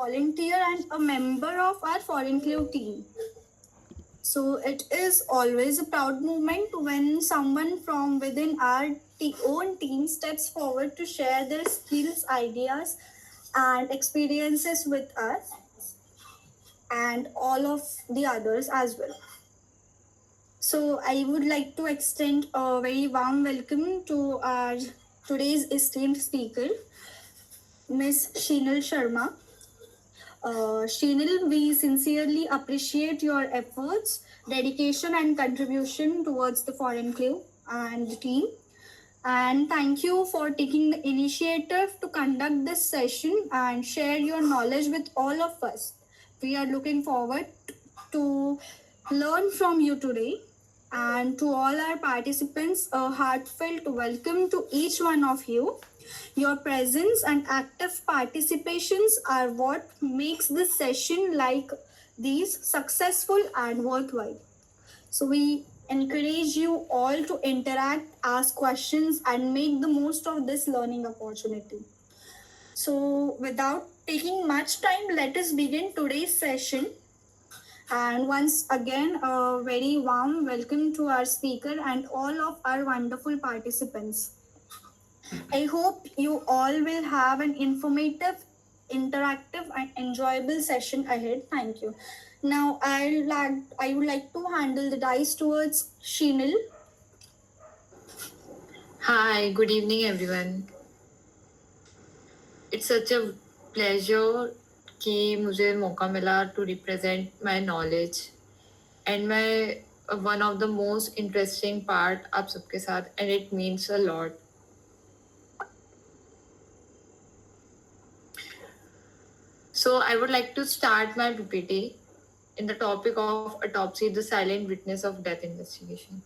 volunteer and a member of our Foreign Clue team. So it is always a proud moment when someone from within our own team steps forward to share their skills, ideas, and experiences with us and all of the others as well. So I would like to extend a very warm welcome to our today's esteemed speaker, Ms. Sheenal Sharma. Sheenal, we sincerely appreciate your efforts, dedication, and contribution towards the Foreign Clue and the team. And thank you for taking the initiative to conduct this session and share your knowledge with all of us. We are looking forward to learn from you today. And to all our participants, a heartfelt welcome to each one of you. Your presence and active participations are what makes this session like these successful and worthwhile. So we encourage you all to interact, ask questions, and make the most of this learning opportunity. So without taking much time, let us begin today's session. And once again, a very warm welcome to our speaker and all of our wonderful participants. I hope you all will have an informative, interactive, and enjoyable session ahead. Thank you. Now, I would like to handle the dice towards Sheenal. Hi, good evening, everyone. It's such a pleasure कि मुझे मौका मिला to represent my knowledge and my one of the most interesting part आप सबके साथ, and it means a lot. So I would like to start my PPT in the topic of autopsy, the silent witness of death investigation.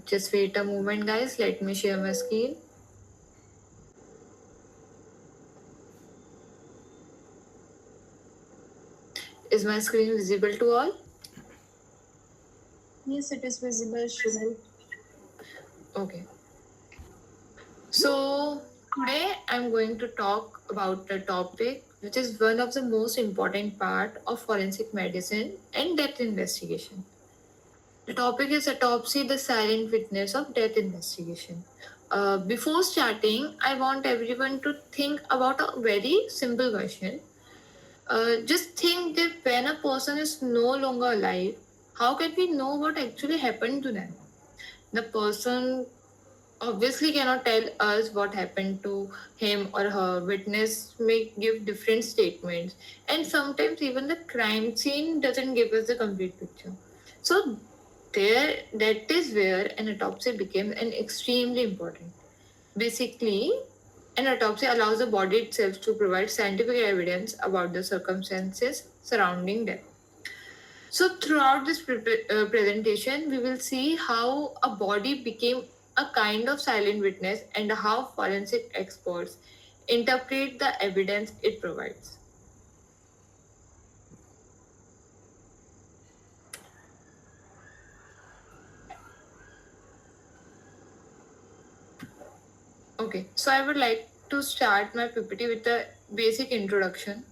Just wait a moment, guys. Let me share my screen. Is my screen visible to all? Yes, it is visible, Sheenal. Okay. So today I'm going to talk about a topic which is one of the most important part of forensic medicine and death investigation. The topic is autopsy, the silent witness of death investigation. Before starting, I want everyone to think about a very simple question. Just think that when a person is no longer alive, how can we know what actually happened to them? The person obviously cannot tell us what happened to him or her. Witness may give different statements, and sometimes even the crime scene doesn't give us the complete picture. So that is where an autopsy becomes an extremely important. Basically, an autopsy allows the body itself to provide scientific evidence about the circumstances surrounding death. So, throughout this presentation, we will see how a body became a kind of silent witness and how forensic experts interpret the evidence it provides. Okay, so I would like to start my PPT with a basic introduction.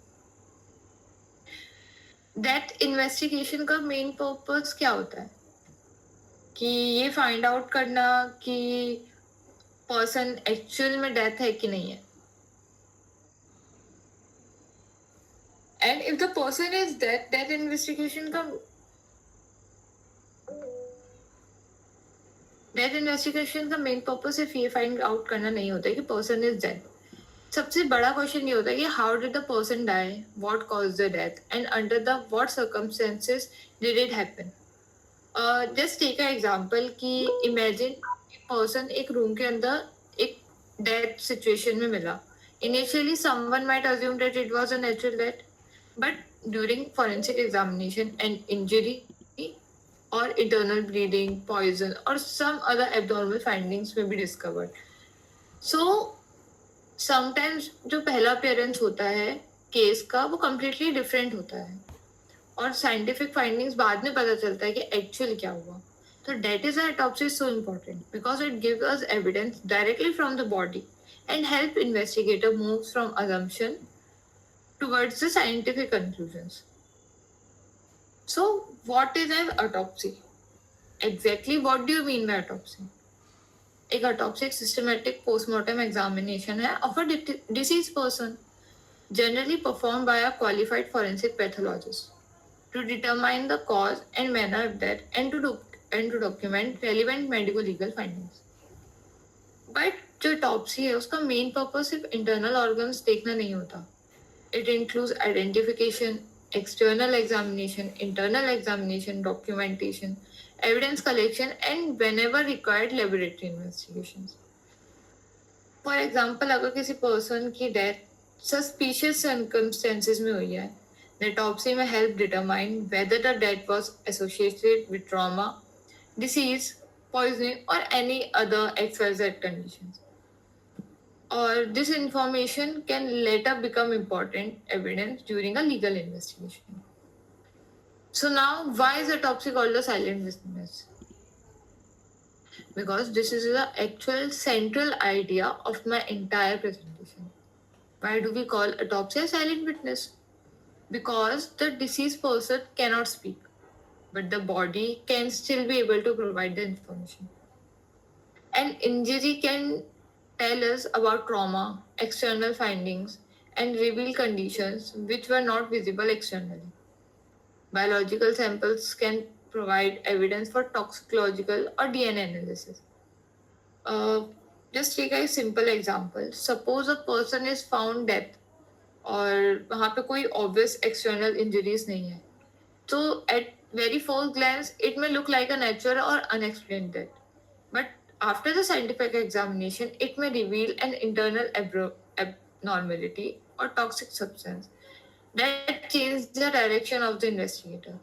Death investigation का main purpose क्या होता है कि ये find out करना कि person actual में death है कि नहीं है and if the person is death death investigation का मेन पर्पस सिर्फ ये फाइंड आउट करना नहीं होता है कि पर्सन इज डेथ सबसे बड़ा क्वेश्चन ये होता है कि how did the person die what cause the death and under the what circumstances did it happen just take a example कि इमेजिन पर्सन एक रूम के अंदर एक डेथ सिचुएशन में मिला initially someone might assume that it was a natural death but during forensic examination and injury or internal bleeding, poison, or some other abnormal findings may be discovered. So, sometimes जो पहला appearance होता है case का वो completely different होता है और scientific findings बाद में पता चलता है कि एक्चुअल क्या हुआ So that is why autopsy is so important, because it gives us evidence directly from the body and help investigator move from assumption towards the scientific conclusions. So what is an autopsy? Exactly what do you mean by autopsy? एक autopsy एक systematic postmortem examination है of a deceased person, generally performed by a qualified forensic pathologist, to determine the cause and manner of death and to document relevant medical legal findings. But जो autopsy है उसका main purpose सिर्फ internal organs देखना नहीं होता. It includes identification, external examination, internal examination, documentation, evidence collection, and whenever required laboratory investigations. For example, अगर किसी person की death suspicious circumstances में हुई है, the autopsy may help determine whether the death was associated with trauma, disease, poisoning, or any other XYZ conditions. Or this information can later become important evidence during a legal investigation. So now, why is autopsy called a silent witness? Because this is the actual central idea of my entire presentation. Why do we call autopsy a silent witness? Because the deceased person cannot speak, but the body can still be able to provide the information. An injury can tell us about trauma, external findings, and reveal conditions which were not visible externally. Biological samples can provide evidence for toxicological or DNA analysis. Just take a simple example. Suppose a person is found dead और वहाँ पे कोई obvious external injuries नहीं है. So at very first glance, it may look like a natural or unexplained death. But after the scientific examination, it may reveal an internal abnormality or toxic substance that changes the direction of the investigator.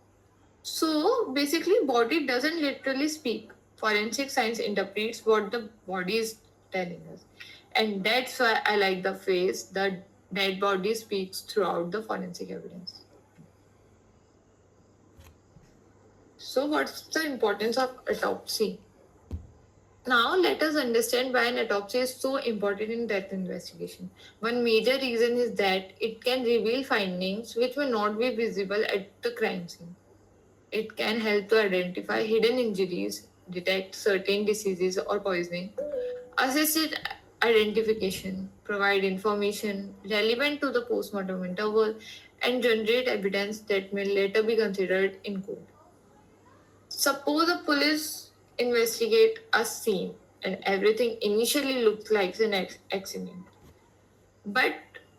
So basically, body doesn't literally speak. Forensic science interprets what the body is telling us. And that's why I like the phrase, the dead body speaks throughout the forensic evidence. So what's the importance of autopsy? Now let us understand why an autopsy is so important in death investigation. One major reason is that it can reveal findings which may not be visible at the crime scene. It can help to identify hidden injuries, detect certain diseases or poisoning, assist identification, provide information relevant to the postmortem interval, and generate evidence that may later be considered in court. Suppose the police investigate a scene and everything initially looks like an accident. But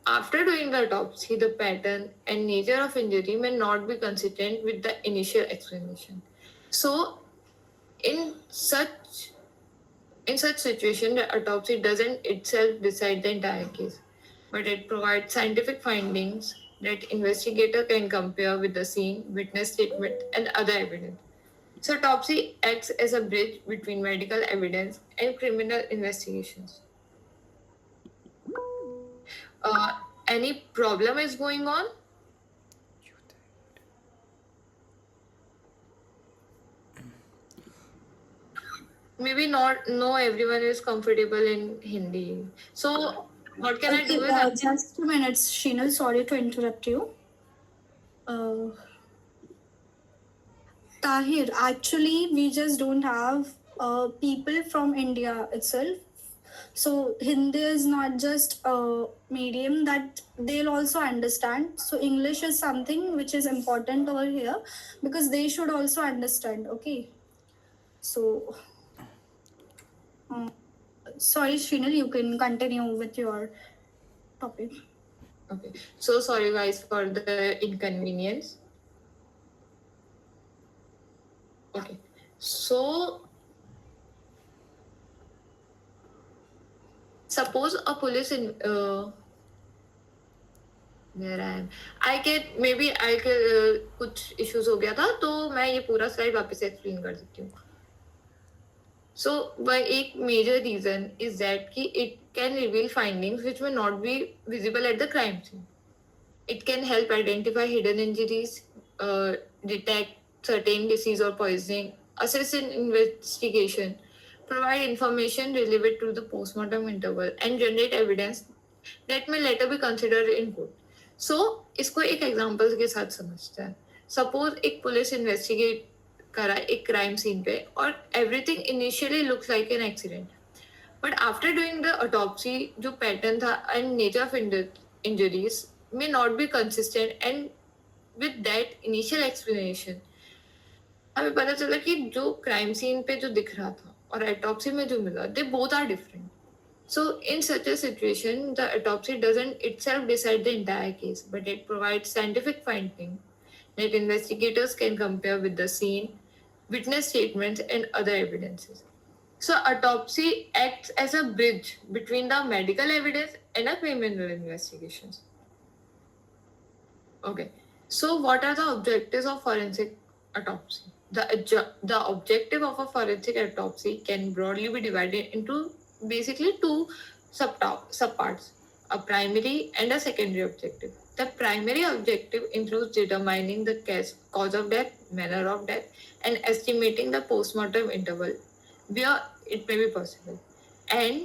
after doing the autopsy, the pattern and nature of injury may not be consistent with the initial explanation. So, in such situation, the autopsy doesn't itself decide the entire case, but it provides scientific findings that investigator can compare with the scene, witness statement, and other evidence. So, autopsy acts as a bridge between medical evidence and criminal investigations. Any problem is going on? Maybe not. No, everyone is comfortable in Hindi. So, what can I do with that? Just 2 minutes, Shinal. Sorry to interrupt you. Tahir, actually, we just don't have people from India itself. So Hindi is not just a medium that they'll also understand. So English is something which is important over here because they should also understand. Okay. So, sorry, Shinal, you can continue with your topic. Okay. So sorry guys for the inconvenience. Okay. So suppose a police in where I can कुछ issues हो गया था तो मैं ये पूरा slide वापस explain कर सकती हूँ. So एक major reason is that कि it can reveal findings which may not be visible at the crime scene. It can help identify hidden injuries, detect certain disease or poisoning, assess an investigation, provide information relevant to the postmortem interval, and generate evidence that may later be considered in court. So इसको एक example के साथ समझते हैं. Suppose एक police investigate करा एक crime scene पे और everything initially looks like an accident, but after doing the autopsy जो पैटर्न था and nature of injuries may not be consistent, and with that initial explanation हमें पता चला कि जो क्राइम सीन पे जो दिख रहा था और ऑटोप्सी में जो मिला they both are different. So, in such a situation, the autopsy doesn't itself decide the entire case, but it provides scientific finding that investigators can compare with the scene, witness statements, and other evidences. So, autopsy acts as a bridge between the medical evidence and a criminal investigations. Okay. So, what are the objectives of forensic autopsy? The objective of a forensic autopsy can broadly be divided into basically two subparts, a primary and a secondary objective. The primary objective includes determining the cause of death, manner of death, and estimating the postmortem interval where it may be possible. And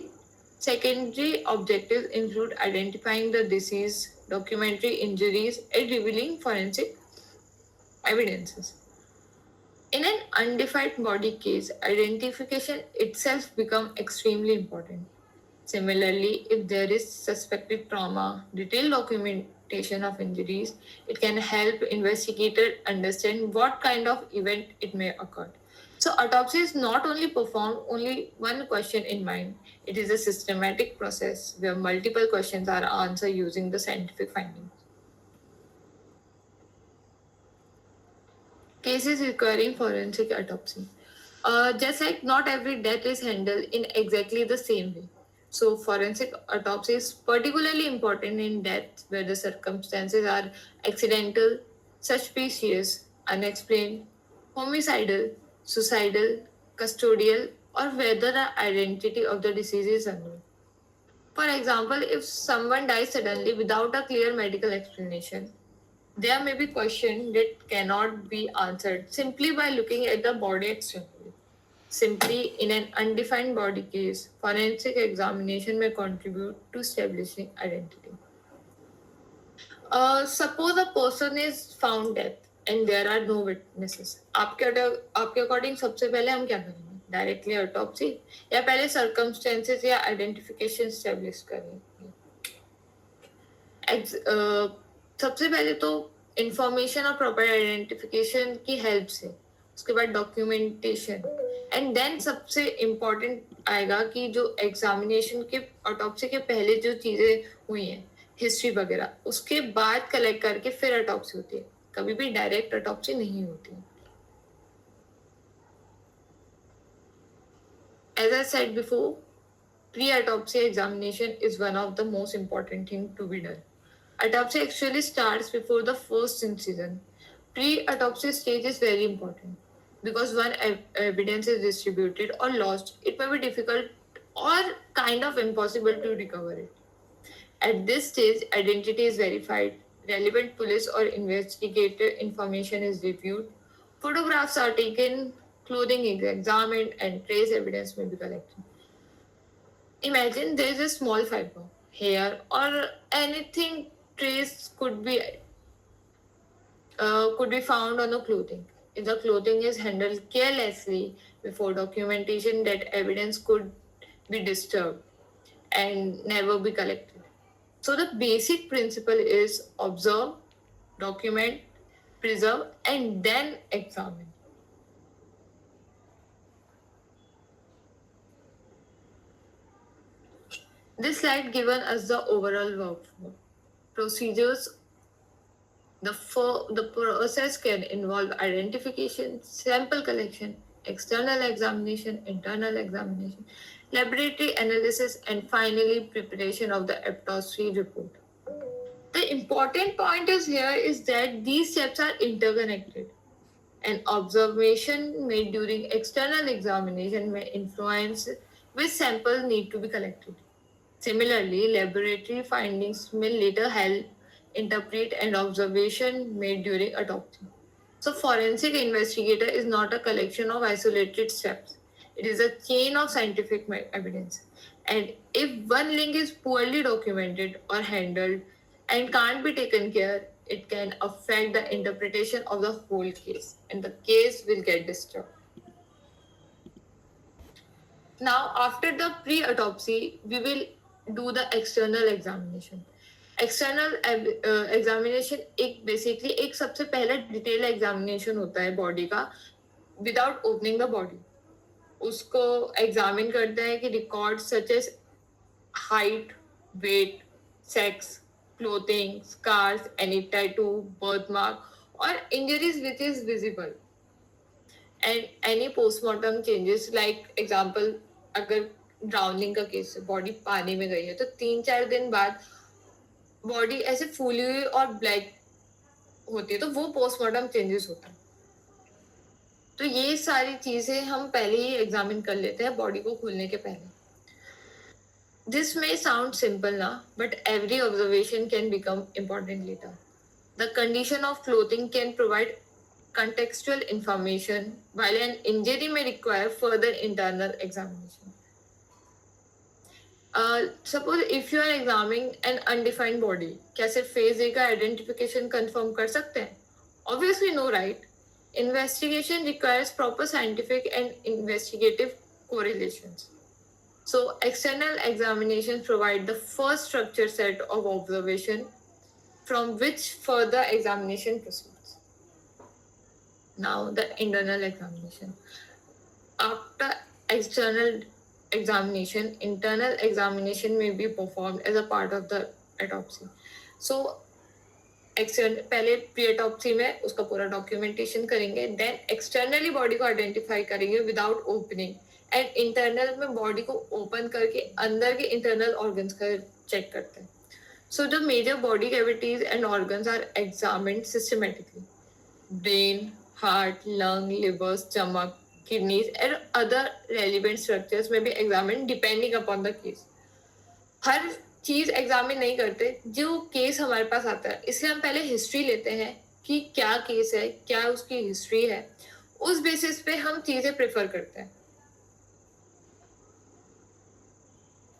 secondary objectives include identifying the disease, documentary injuries, and revealing forensic evidences. In an undefined body case, identification itself becomes extremely important. Similarly, if there is suspected trauma, detailed documentation of injuries, it can help investigators understand what kind of event it may occur. So, autopsy is not only performed only one question in mind. It is a systematic process where multiple questions are answered using the scientific findings. Cases requiring forensic autopsy. Just like not every death is handled in exactly the same way. So, forensic autopsy is particularly important in deaths where the circumstances are accidental, suspicious, unexplained, homicidal, suicidal, custodial, or whether the identity of the deceased is unknown. For example, if someone dies suddenly without a clear medical explanation, there may be questions that cannot be answered simply by looking at the body externally. Simply, in an undefined body case, forensic examination may contribute to establishing identity. Suppose a person is found dead and there are no witnesses. आपके according सबसे पहले हम क्या करेंगे? Directly autopsy या पहले circumstances या identification establish करेंगे? सबसे पहले तो इंफॉर्मेशन और प्रॉपर आइडेंटिफिकेशन की हेल्प से, उसके बाद डॉक्यूमेंटेशन, एंड देन सबसे इम्पोर्टेंट आएगा कि जो एग्जामिनेशन के ऑटोप्सी के पहले जो चीज़ें हुई हैं, हिस्ट्री वगैरह, उसके बाद कलेक्ट करके फिर ऑटोप्सी होती है. कभी भी डायरेक्ट ऑटोप्सी नहीं होती. As I said before, pre-autopsy examination is one of the most important thing to be done. Autopsy actually starts before the first incision. Pre-autopsy stage is very important because when evidence is distributed or lost, it may be difficult or kind of impossible to recover it. At this stage, identity is verified, relevant police or investigator information is reviewed, photographs are taken, clothing is examined, and trace evidence may be collected. Imagine there is a small fiber, hair, or anything trace could be found on the clothing. If the clothing is handled carelessly before documentation, that evidence could be disturbed and never be collected. So the basic principle is observe, document, preserve, and then examine. This slide given us the overall workflow. Procedures. The process can involve identification, sample collection, external examination, internal examination, laboratory analysis, and finally preparation of the autopsy report. The important point is here is that these steps are interconnected. An observation made during external examination may influence which sample need to be collected. Similarly, laboratory findings may later help interpret an observation made during autopsy. So forensic investigator is not a collection of isolated steps. It is a chain of scientific evidence. And if one link is poorly documented or handled and can't be taken care, it can affect the interpretation of the whole case and the case will get disturbed. Now, after the pre-autopsy, we will do the external examination. External examination एक basically एक सबसे पहला detail examination होता है body का without opening the body. उसको examine करते हैं कि record such as height, weight, sex, clothing, scars, any tattoo, birth mark और injuries which is visible and any postmortem changes. Like example, अगर ड्राउनिंग का केस है, बॉडी पानी में गई है, तो 3-4 दिन बाद बॉडी ऐसे फूली हुई और ब्लैक होती है, तो वो पोस्टमार्टम चेंजेस होता है. तो ये सारी चीजें हम पहले ही एग्जामिन कर लेते हैं बॉडी को खोलने के पहले. दिस मे साउंड सिंपल ना, but every observation can become important later. The condition of clothing can provide contextual information, while an injury may require further internal examination. Suppose if you are examining an undefined body, क्या सिर्फ face ए का identification confirm कर सकते हैं? Obviously no, right? Investigation requires proper scientific and investigative correlations. So external examinations provide the first structured set of observation from which further examination proceeds. Now the internal examination. After external examination, internal examination may be performed as a part of the autopsy. So पहले pre autopsy में उसका पूरा documentation करेंगे, then externally body को identify करेंगे without opening, and internal में body को open करके अंदर के इंटरनल ऑर्गन्स का चेक करते हैं. So the major body cavities and organs are examined systematically. Brain, heart, lung, liver, stomach, kidneys, and other relevant structures may be examined depending upon the case. हर चीज examine नहीं करते जो case हमारे पास आता है, इसलिए हम पहले हिस्ट्री लेते हैं कि क्या केस है, क्या उसकी हिस्ट्री है, उस बेसिस पे हम चीजें प्रेफर करते हैं.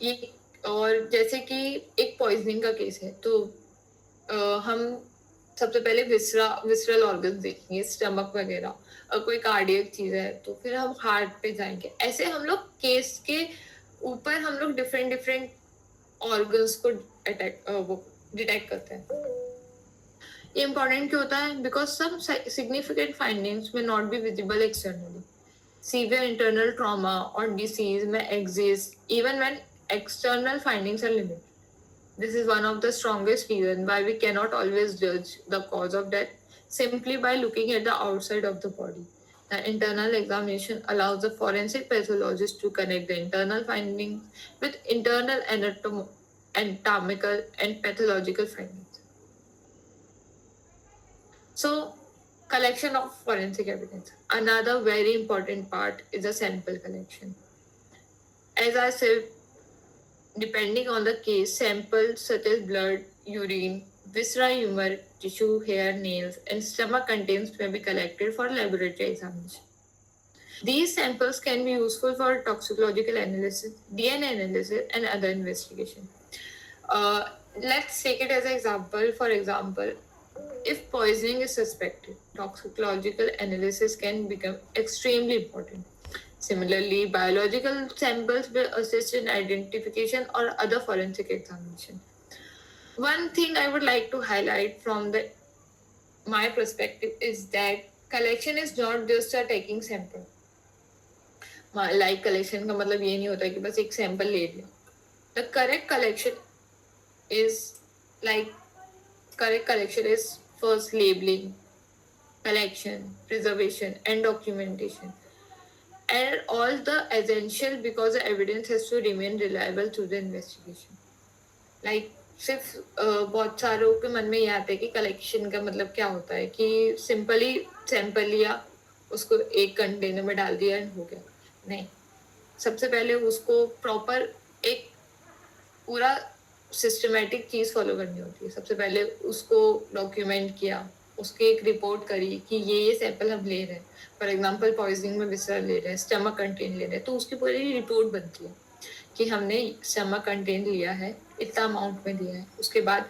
ये और जैसे कि एक पॉइजनिंग का केस है, तो हम सबसे पहले विसरल ऑर्गन देखेंगे, स्टमक वगैरह. और कोई कार्डियक चीज है तो फिर हम हार्ट पे जाएंगे. ऐसे हम लोग केस के ऊपर हम लोग डिफरेंट ऑर्गन्स को डिटेक्ट करते हैं. ये इंपॉर्टेंट क्यों होता है? बिकॉज सम सिग्निफिकेंट फाइंडिंग्स में not be visible externally. Severe internal trauma और डिसीज में exist even when external findings are limited. This is one of the strongest reasons why we cannot always judge the cause of death simply by looking at the outside of the body. The internal examination allows the forensic pathologist to connect the internal findings with internal anatomical and pathological findings. So, collection of forensic evidence. Another very important part is the sample collection. As I said, depending on the case, samples such as blood, urine, viscera, humor, tissue, hair, nails, and stomach contents may be collected for laboratory examination. These samples can be useful for toxicological analysis, DNA analysis, and other investigation. Let's take it as an example. For example, if poisoning is suspected, toxicological analysis can become extremely important. Similarly, biological samples will assist in identification or other forensic examination. One thing I would like to highlight from my perspective is that collection is not just a taking sample. Like collection का मतलब ये नहीं होता कि बस एक sample ले लिया. The correct collection is first labeling, collection, preservation, and documentation. And all the essential because the evidence has to remain reliable through the investigation. Like सिर्फ बहुत सारों के मन में ये आता है कि कलेक्शन का मतलब क्या होता है कि सिंपली सैंपल लिया, उसको एक कंटेनर में डाल दिया एंड हो गया. नहीं, सबसे पहले उसको प्रॉपर एक पूरा सिस्टमेटिक चीज फॉलो करनी होती है. सबसे पहले उसको डॉक्यूमेंट किया, उसकी एक रिपोर्ट करी कि ये सैंपल हम ले रहे हैं, फॉर एग्जांपल पॉइजनिंग में विसर ले रहे हैं, स्टमक कंटेंट ले रहे हैं, तो उसकी पूरी रिपोर्ट बनती है कि हमने स्टमक कंटेंट लिया है, इतना अमाउंट में लिया है। उसके बाद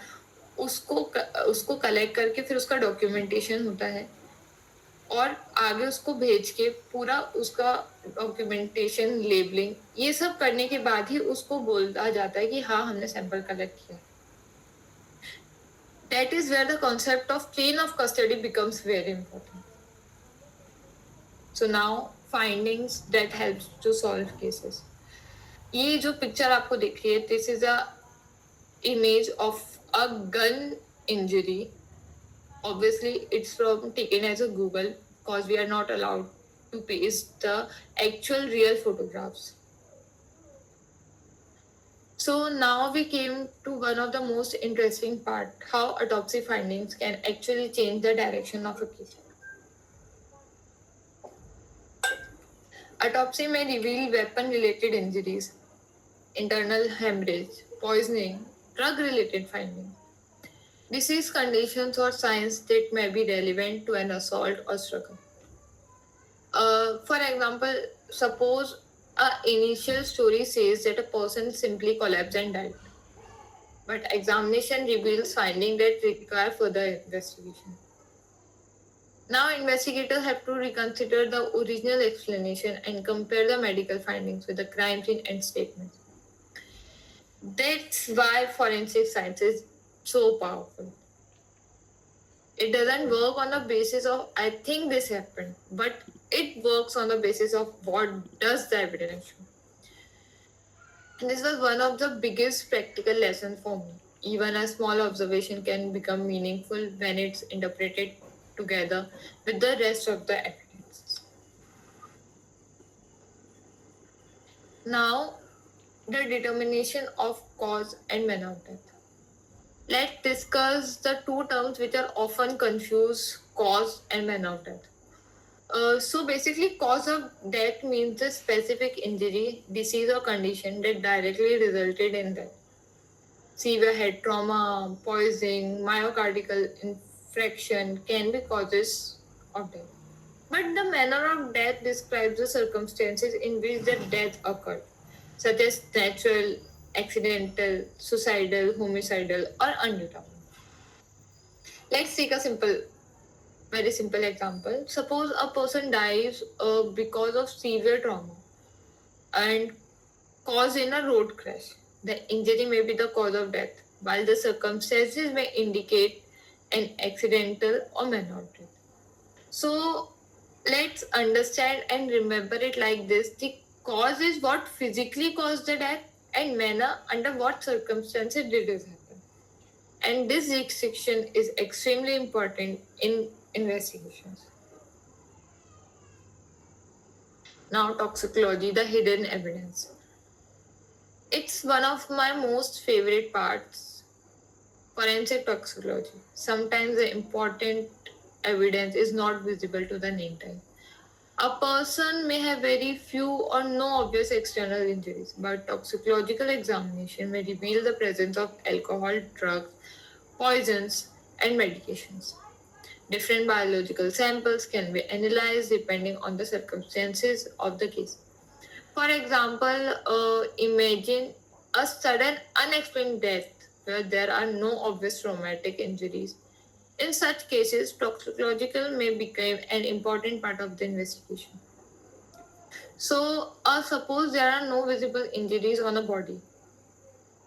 उसको कलेक्ट करके फिर उसका डॉक्यूमेंटेशन होता है और आगे उसको भेज के पूरा उसका डॉक्यूमेंटेशन, लेबलिंग, ये सब करने के बाद ही उसको बोला जाता है कि हाँ हमने सैंपल कलेक्ट किया। That is where the concept of chain of custody becomes very important. So now findings that helps to solve cases. ये जो पिक्चर आपको दिख रही है, this is a image of a gun injury. Obviously it's from taken as a Google because we are not allowed to paste the actual real photographs. So now we came to one of the most interesting part, how autopsy findings can actually change the direction of a case. Autopsy may reveal weapon-related injuries, internal hemorrhage, poisoning, drug-related findings, disease conditions or signs that may be relevant to an assault or struggle. For example, suppose an initial story says that a person simply collapsed and died, but examination reveals findings that require further investigation. Now, investigators have to reconsider the original explanation and compare the medical findings with the crime scene and statements. That's why forensic science is so powerful. It doesn't work on the basis of I think this happened, but it works on the basis of what does the evidence show. And this was one of the biggest practical lessons for me. Even a small observation can become meaningful when it's interpreted together with the rest of the evidence. Now, the determination of cause and manner of death. Let's discuss the two terms which are often confused, cause and manner of death. So basically, cause of death means the specific injury, disease or condition that directly resulted in death. Severe head trauma, poisoning, myocardial infarction can be causes of death. But the manner of death describes the circumstances in which the death occurred, such as natural, accidental, suicidal, homicidal, or undetermined. Let's take a very simple example. Suppose a person dies because of severe trauma and caused in a road crash. The injury may be the cause of death, while the circumstances may indicate an accidental or manner of death. So let's understand and remember it like this. The cause is what physically caused the death, and manner under what circumstances did it happen. And this distinction is extremely important in investigations. Now, toxicology, the hidden evidence. It's one of my most favorite parts. Forensic toxicology. Sometimes the important evidence is not visible to the naked eye. A person may have very few or no obvious external injuries, but toxicological examination may reveal the presence of alcohol, drugs, poisons, and medications. Different biological samples can be analyzed depending on the circumstances of the case. For example, imagine a sudden unexplained death where there are no obvious traumatic injuries. In such cases, toxicological may become an important part of the investigation. So, suppose there are no visible injuries on a body.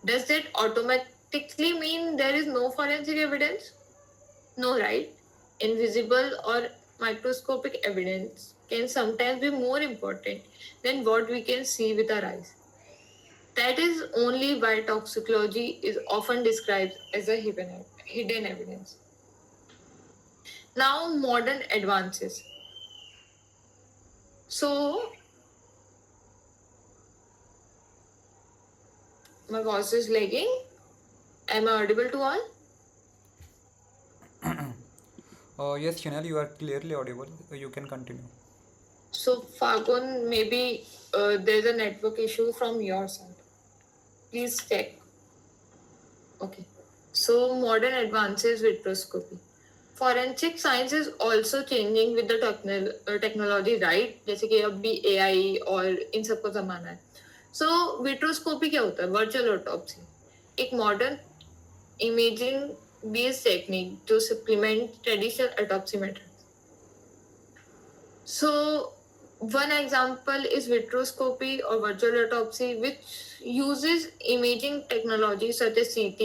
Does that automatically mean there is no forensic evidence? No, right? Invisible or microscopic evidence can sometimes be more important than what we can see with our eyes. That is only why toxicology is often described as a hidden evidence. Now, modern advances. So, my voice is lagging. Am I audible to all? Yes, Chanel, you are clearly audible. You can continue. So, Fagun, maybe there's a network issue from your side. Please check. Okay. So, modern advances vitroscopy. forensic science is also changing with the technology, right? जैसे कि अभी AI और इन सबको जमाना है. So विट्रोस्कोपी क्या होता है? वर्चुअल ऑटोप्सी, एक मॉडर्न इमेजिंग बेस्ड टेक्निक जो supplement traditional autopsy method. So one example is vitroscopy or virtual autopsy, which uses imaging technology such as CT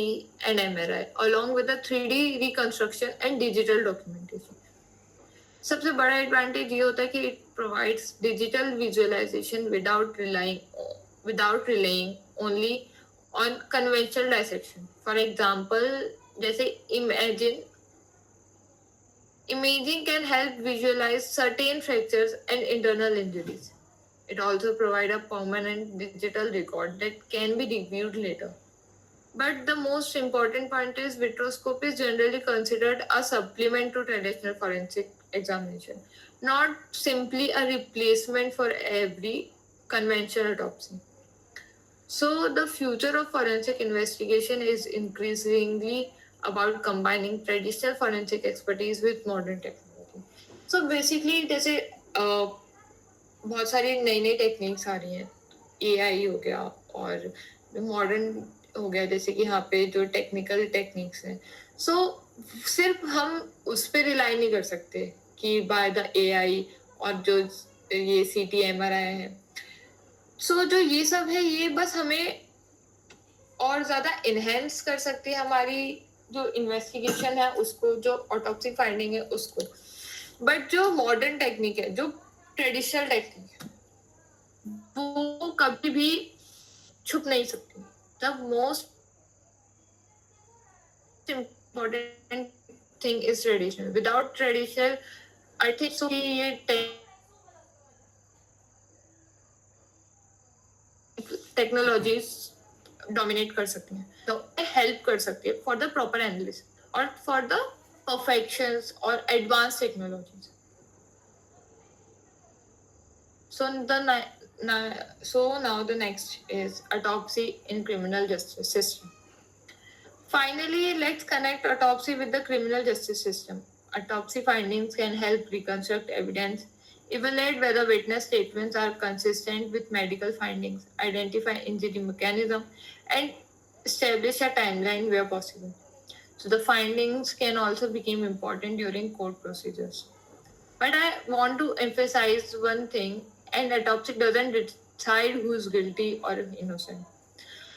and MRI along with the 3D reconstruction and digital documentation. सबसे बड़ा advantage ये होता है कि it provides digital visualization without relying only on conventional dissection. For example, जैसे imaging can help visualize certain fractures and internal injuries. It also provides a permanent digital record that can be reviewed later. But the most important point is vitroscopy is generally considered a supplement to traditional forensic examination, not simply a replacement for every conventional autopsy. So the future of forensic investigation is increasingly about combining traditional forensic expertise with modern technology. So basically जैसे बहुत सारी नई नई techniques आ रही हैं, AI हो गया और मॉडर्न हो गया, जैसे कि यहाँ पे जो टेक्निकल टेक्निक्स हैं. सो सिर्फ हम उस पर रिलाई नहीं कर सकते कि बाय द AI और जो ये CT MRI है. सो जो ये सब है ये बस हमें और ज्यादा इनहेंस कर सकती है हमारी जो इन्वेस्टिगेशन है उसको, जो ऑटोप्सी फाइंडिंग है उसको. बट जो मॉडर्न टेक्निक है, जो ट्रेडिशनल टेक्निक है, वो कभी भी छुप नहीं सकती. The most important thing is traditional. Without traditional I think so कि ये टेक्नोलॉजीज डोमिनेट कर सकती हैं, तो हेल्प कर सकती है फॉर द प्रॉपर एनालिसिस और फॉर द परफेक्शंस और advance technologies. So now the next is autopsy in criminal justice system. Finally, let's connect autopsy with the criminal justice system. Autopsy findings can help reconstruct evidence, evaluate whether witness statements are consistent with medical findings, identify injury mechanism, and establish a timeline where possible. So the findings can also become important during court procedures. But I want to emphasize one thing, and autopsy doesn't decide who is guilty or innocent.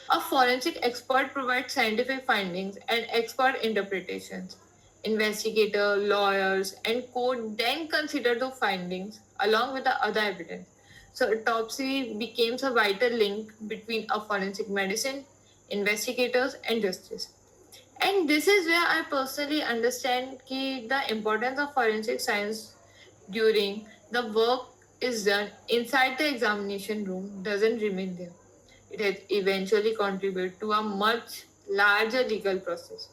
A forensic expert provides scientific findings and expert interpretations. Investigator, lawyers, and court then consider the findings along with the other evidence. So autopsy becomes a vital link between a forensic medicine, investigators, and justice. And this is where I personally understand the importance of forensic science during the work is done inside the examination room doesn't remain there. It has eventually contributed to a much larger legal process.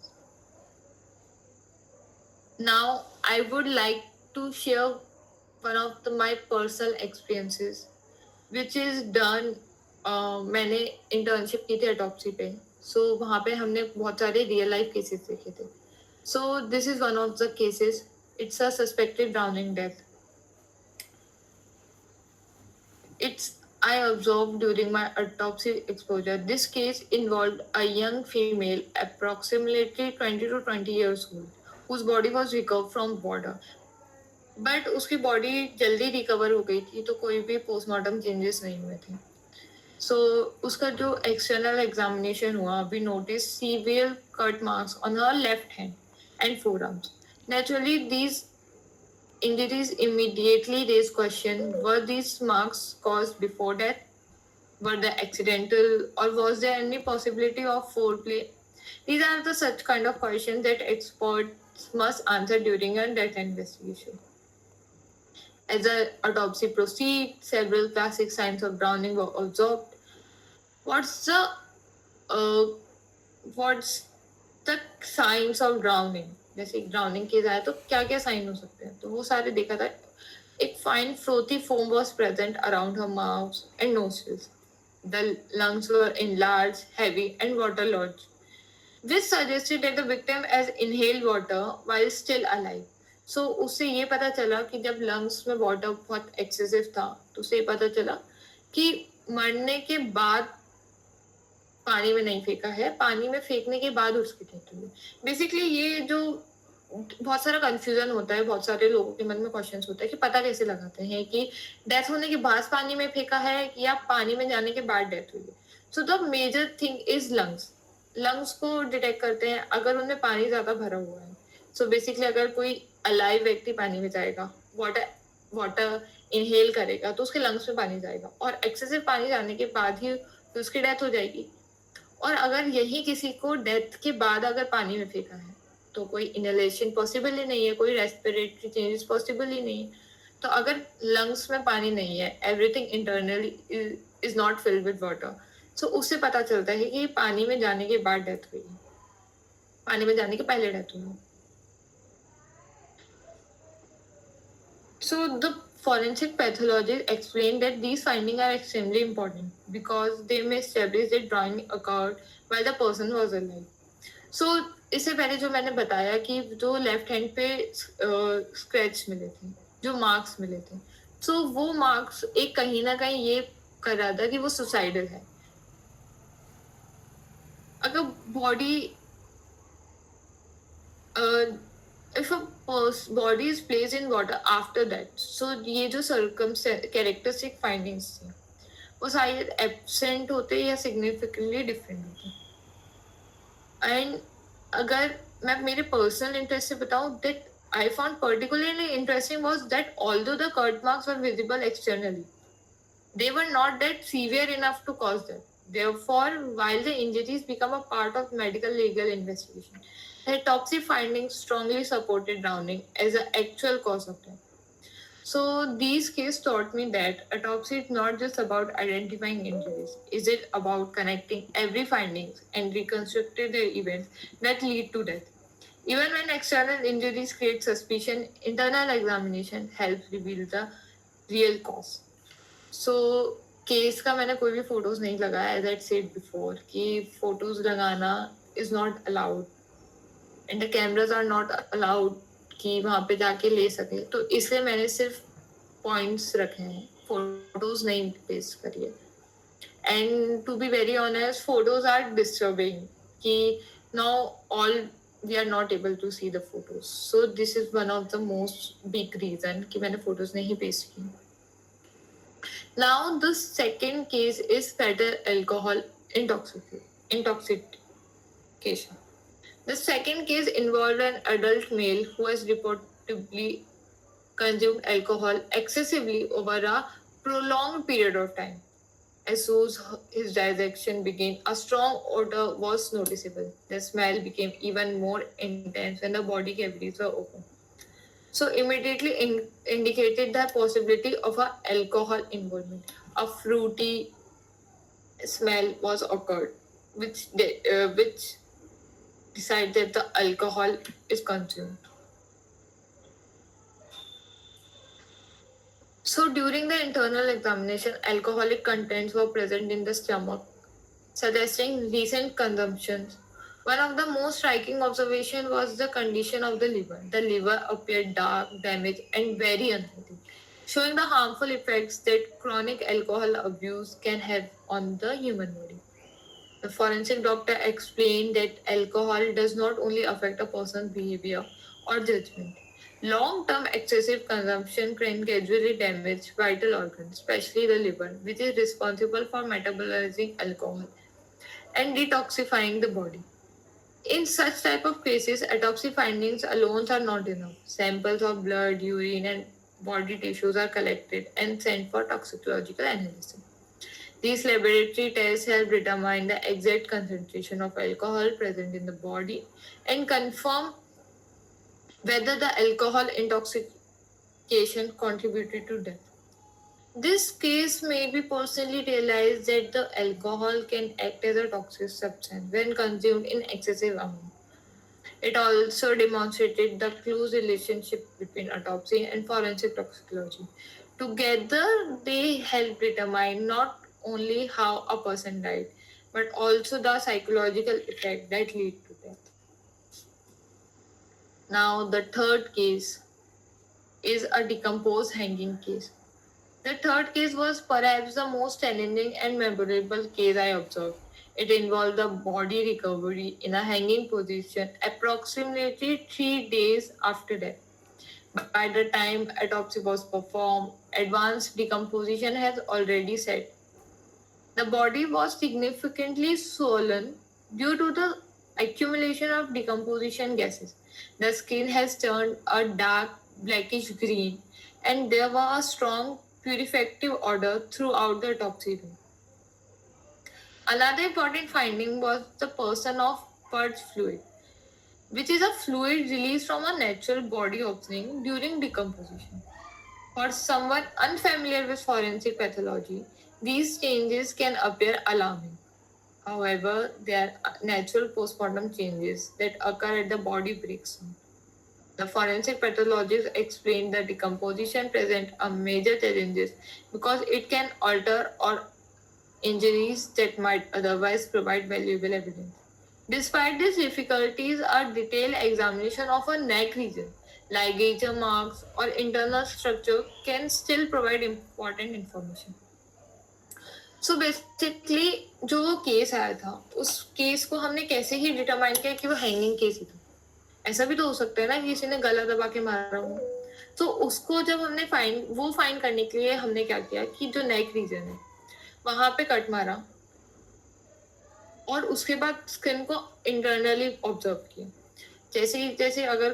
Now, I would like to share one of my personal experiences, which is done. मैंने internship की थी autopsy पे. सो वहाँ पे हमने बहुत सारे real life cases देखे थे. सो this is one of the cases. It's a suspected drowning death. It's I observed during my autopsy exposure. This case involved a young female, approximately 20 to 20 years old, whose body was recovered from border. But उसकी body जल्दी recover हो गई थी, तो कोई भी postmortem changes नहीं हुए थे. सो उसका जो एक्सटर्नल एग्जामिनेशन हुआ, we notice severe cut marks on her left hand and forearms. Naturally, these injuries immediately raise question: were these marks caused before death? Were they accidental, or was there any possibility of foul play? These are the such kind of questions that experts must answer during a death investigation. As the autopsy proceeds, several classic signs of drowning were observed. Uh, what's the signs of drowning? जैसे drowning case आया तो क्या क्या sign हो सकते हैं, तो वो सारे देखा था. एक fine frothy foam was present around her mouth and nostrils. The lungs were enlarged, heavy, and waterlogged, which suggested that the victim has inhaled water while still alive. So उससे ये पता चला कि जब lungs में water बहुत excessive था तो उससे ये पता चला कि मरने के बाद पानी में नहीं फेंका है, पानी में फेंकने के बाद उसकी डेथ हुई। बेसिकली ये जो बहुत सारा कंफ्यूजन होता है, बहुत सारे लोगों के मन में क्वेश्चंस होता है कि पता कैसे लगाते हैं कि डेथ होने के बाद पानी में फेंका है या पानी में जाने के बाद डेथ हुई है। So the major thing is lungs. Lungs को डिटेक्ट करते हैं अगर उनमें पानी ज्यादा भरा हुआ है। सो बेसिकली अगर कोई अलाइव व्यक्ति पानी में जाएगा, वाटर वाटर इनहेल करेगा तो उसके लंग्स में पानी जाएगा और एक्सेसिव पानी जाने के बाद ही उसकी डेथ हो जाएगी। और अगर यही किसी को डेथ के बाद अगर पानी में फेंका है तो कोई इनहेलेशन पॉसिबल ही नहीं है, कोई रेस्पिरेटरी चेंजेस पॉसिबल ही नहीं है। तो अगर लंग्स में पानी नहीं है, everything internally is not filled with water, so उससे पता चलता है कि पानी में जाने के बाद डेथ हुई है, पानी में जाने के पहले डेथ हुई है। So the forensic pathologist explained that these findings are extremely important because they may establish that drowning occurred while the person was alive. So इससे पहले जो मैंने बताया कि जो लेफ्ट हैंड पे स्क्रैच मिले थे, जो मार्क्स मिले थे, so वो मार्क्स एक कहीं ना कहीं ये कर रहा था कि वो सुसाइडल है। अगर body if a body is placed in water after that, so ये जो characteristic findings थे वो शायद एब्सेंट होते या सिग्निफिकेंटली डिफरेंट होते। एंड अगर मैं मेरे पर्सनल इंटरेस्ट से बताऊं, that I found particularly interesting was that although the cut marks were visible externally, they were not that severe enough to cause death. Therefore, while the injuries become a part of medical legal investigation, the autopsy findings strongly supported drowning as an actual cause of death. So these cases taught me that autopsy is not just about identifying injuries. Is it about connecting every findings and reconstructing the events that lead to death? Even when external injuries create suspicion, internal examination helps reveal the real cause. So case का मैंने कोई भी photos नहीं लगाया, as I said before कि photos लगाना is not allowed and the cameras are not allowed कि वहां पे जाके ले सके, तो इसलिए मैंने सिर्फ पॉइंट्स रखे हैं, फोटोज नहीं पेस्ट करिए। And to be very honest, photos are disturbing कि now all we are not able to see the photos. So this is one of the most big reason कि मैंने फोटोज नहीं paste की। Now, the second case is fetal alcohol intoxication. The second case involved an adult male who has reportedly consumed alcohol excessively over a prolonged period of time. As soon as his dissection began, a strong odor was noticeable. The smell became even more intense when the body cavities were open. So immediately indicated the possibility of a alcohol involvement. A fruity smell was occurred, which decide that the alcohol is consumed. So during the internal examination, alcoholic contents were present in the stomach, suggesting recent consumption. One of the most striking observations was the condition of the liver. The liver appeared dark, damaged, and very unhealthy, showing the harmful effects that chronic alcohol abuse can have on the human body. The forensic doctor explained that alcohol does not only affect a person's behavior or judgment. Long-term excessive consumption can gradually damage vital organs, especially the liver, which is responsible for metabolizing alcohol and detoxifying the body. In such type of cases, autopsy findings alone are not enough. Samples of blood, urine, and body tissues are collected and sent for toxicological analysis. These laboratory tests help determine the exact concentration of alcohol present in the body and confirm whether the alcohol intoxication contributed to death. This case made me personally realize that the alcohol can act as a toxic substance when consumed in excessive amount. It also demonstrated the close relationship between autopsy and forensic toxicology. Together, they help determine not only how a person died, but also the psychological effect that lead to death. Now, the third case is a decomposed hanging case. The third case was perhaps the most challenging and memorable case I observed. It involved the body recovery in a hanging position approximately 3 days after death. By the time autopsy was performed, advanced decomposition has already set. The body was significantly swollen due to the accumulation of decomposition gases. The skin has turned a dark blackish green, and there was a strong purifactive odor throughout the autopsy room. Another important finding was the person of purge fluid, which is a fluid released from a natural body opening during decomposition. For someone unfamiliar with forensic pathology, these changes can appear alarming. However, they are natural postmortem changes that occur at the body breaks down. The forensic pathologist explained that decomposition present a major challenges because it can alter or injuries that might otherwise provide valuable evidence. Despite these difficulties, a detailed examination of a neck region, ligature marks, or internal structure can still provide important information. So basically जो वो case आया था उस case को हमने कैसे ही determine किया कि वो हैंगिंग केस ही था. ऐसा भी तो हो सकता है ना कि किसी ने गला दबा के मारा हो. तो उसको जब हमने फाइन करने के लिए हमने क्या किया कि जो नेक रीजन है वहां पे कट मारा और उसके बाद स्किन को इंटरनली ऑब्जर्व किया. जैसे अगर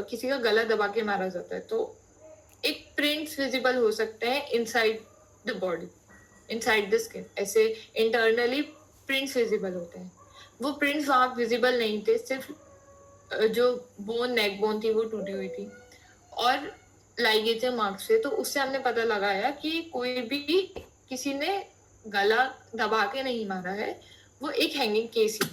किसी का गला दबा के मारा जाता है तो एक प्रिंट्स विजिबल हो सकते हैं inside the body, inside the skin. ऐसे इंटरनली प्रिंट्स विजिबल होते हैं. वो प्रिंट्स वहां विजिबल नहीं थे, सिर्फ जो नेक बोन थी वो टूटी हुई थी और लाइगेचर मार्क्स थे. तो उससे हमने पता लगाया कि कोई भी किसी ने गला दबा के नहीं मारा है, वो एक hanging case he.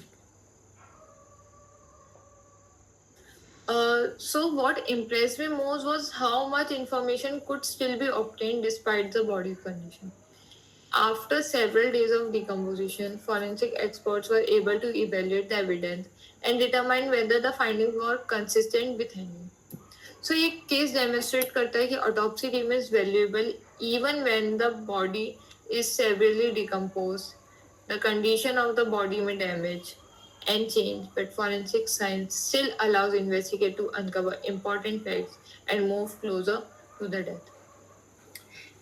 So what impressed me most was how much information could still be obtained despite the body's condition. After several days of decomposition, forensic experts were able to evaluate the evidence and determine whether the findings were consistent with hanging. So ये case demonstrate करता है कि autopsy remains valuable even when the body is severely decomposed. The condition of the body may damage and change, but forensic science still allows investigators to uncover important facts and move closer to the death.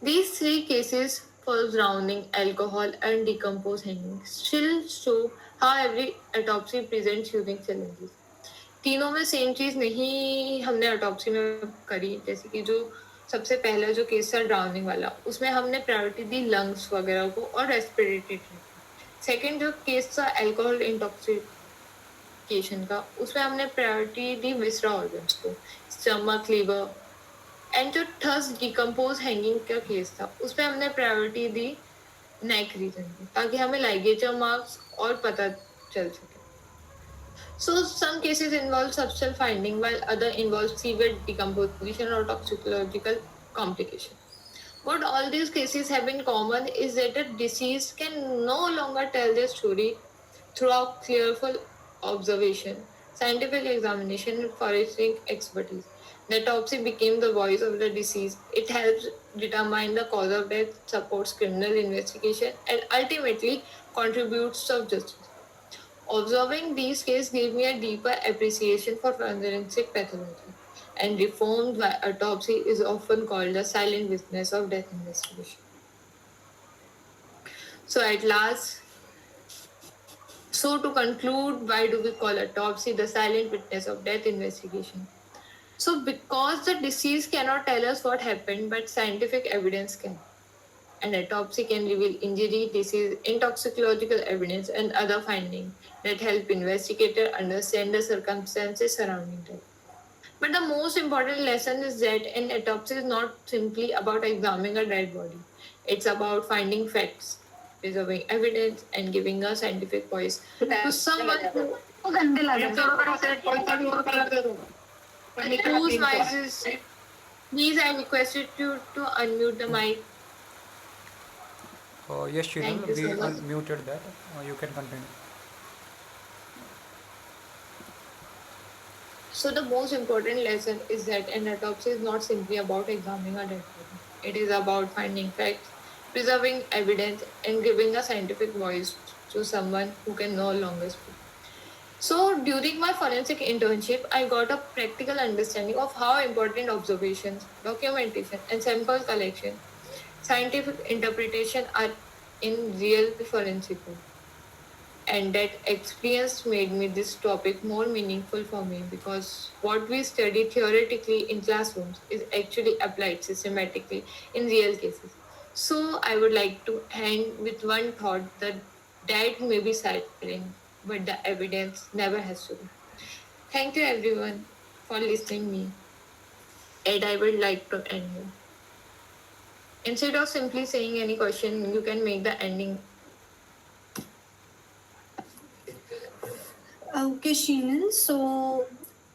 These three cases for drowning, alcohol, and decomposed hanging still show how every autopsy presents unique challenges. तीनों में same चीज नहीं हमने autopsy में करी. जैसे कि जो सबसे पहला जो केस था ड्राउनिंग वाला, उसमें हमने प्रायोरिटी दी लंग्स वगैरह को और रेस्पिरेटरी. सेकेंड जो केस था अल्कोहल इंटॉक्सिकेशन का, उसमें हमने प्रायोरिटी दी विसरा ऑर्गन्स को, स्टमक, लिवर. एंड जो थर्ड डिकम्पोज हैंगिंग का केस था उसमें हमने प्रायोरिटी दी नेक रीजन को, ताकि हमें लाइगेचर मार्क्स और पता चल सके. So some cases involve substantial finding while other involve severe decomposition or toxicological complication. What all these cases have in common is that the deceased can no longer tell their story throughout careful observation, scientific examination, and forensic expertise. The autopsy became the voice of the deceased. It helps determine the cause of death, supports criminal investigation, and ultimately contributes to justice. Observing these cases gave me a deeper appreciation for forensic pathology, and reformed autopsy is often called the silent witness of death investigation. So at last, to conclude, why do we call autopsy the silent witness of death investigation? So because the deceased cannot tell us what happened, but scientific evidence can. An autopsy can reveal injury, disease, intoxicological evidence, and other findings that help investigators understand the circumstances surrounding death. But the most important lesson is that an autopsy is not simply about examining a dead body. It's about finding facts, preserving evidence, and giving a scientific voice to someone whose voice is. Please, I requested you to unmute the mic. Yes, Shinal, Thank you we so much. unmuted that. You can continue. So the most important lesson is that an autopsy is not simply about examining a dead body. It is about finding facts, preserving evidence, and giving a scientific voice to someone who can no longer speak. So during my forensic internship, I got a practical understanding of how important observations, documentation, and sample collection, scientific interpretation are in real forensic work. And that experience made me this topic more meaningful for me because what we study theoretically in classrooms is actually applied systematically in real cases. So I would like to end with one thought that that may be silent, but the evidence never has to be. Thank you everyone for listening me. And I would like to end here. Instead of simply saying any question, you can make the ending. Okay, Sheenal. So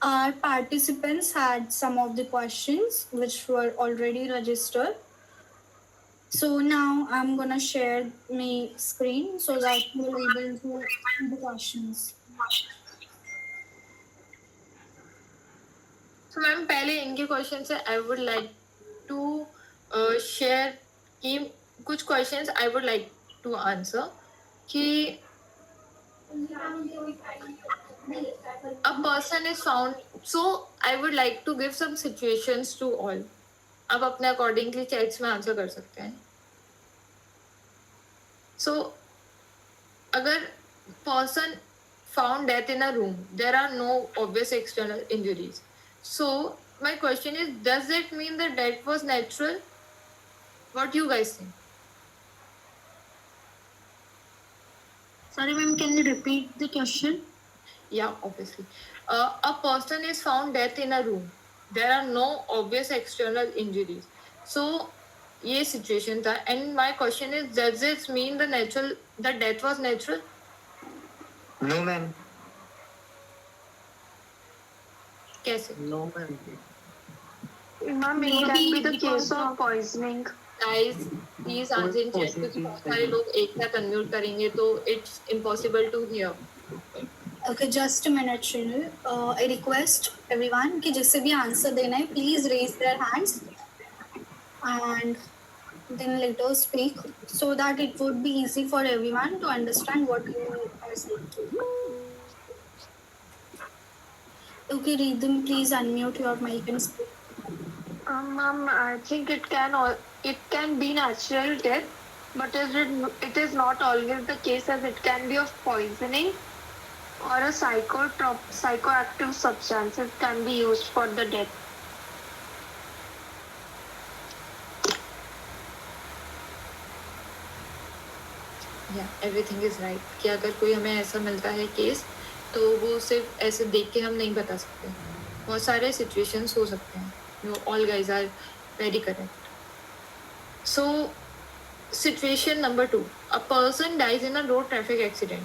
our participants had some of the questions which were already registered. So now I'm gonna share my screen so that you'll able to see the questions. So ma'am पहले इनके question से I would like to share कि कुछ questions I would like to answer कि a person is found, so I would like to give some situations to all. आप अपने accordingly chats में answer कर सकते हैं. So अगर person found death in a room, there are no obvious external injuries. So my question is, does that mean that death was natural? What do you guys think? Sorry, ma'am, can you repeat the question? Yeah, obviously. A person is found dead in a room. There are no obvious external injuries. So ये situation था. And my question is, does this mean the death was natural? No, ma'am. कैसे? No, ma'am. Ma'am, it can be the case of poisoning. Guys, please answer in chat क्योंकि बहुत सारे लोग एक साथ unmute करेंगे तो it's impossible to hear. Okay, just a minute, Sheenal. I request everyone कि जिससे भी answer देना है, please raise their hands and then let us speak so that it would be easy for everyone to understand what you are saying. Okay, Rhythm, please unmute your mic and speak. Ma'am, I think it can be natural death, but it is not always the case, as it can be of poisoning or a psychoactive substances can be used for the death. Yeah, everything is right. कि अगर कोई हमें ऐसा मिलता है case तो वो सिर्फ ऐसे देख के हम नहीं बता सकते. बहुत सारे situations हो सकते हैं. You all guys are very correct. So, situation number 2. A person dies in a road traffic accident.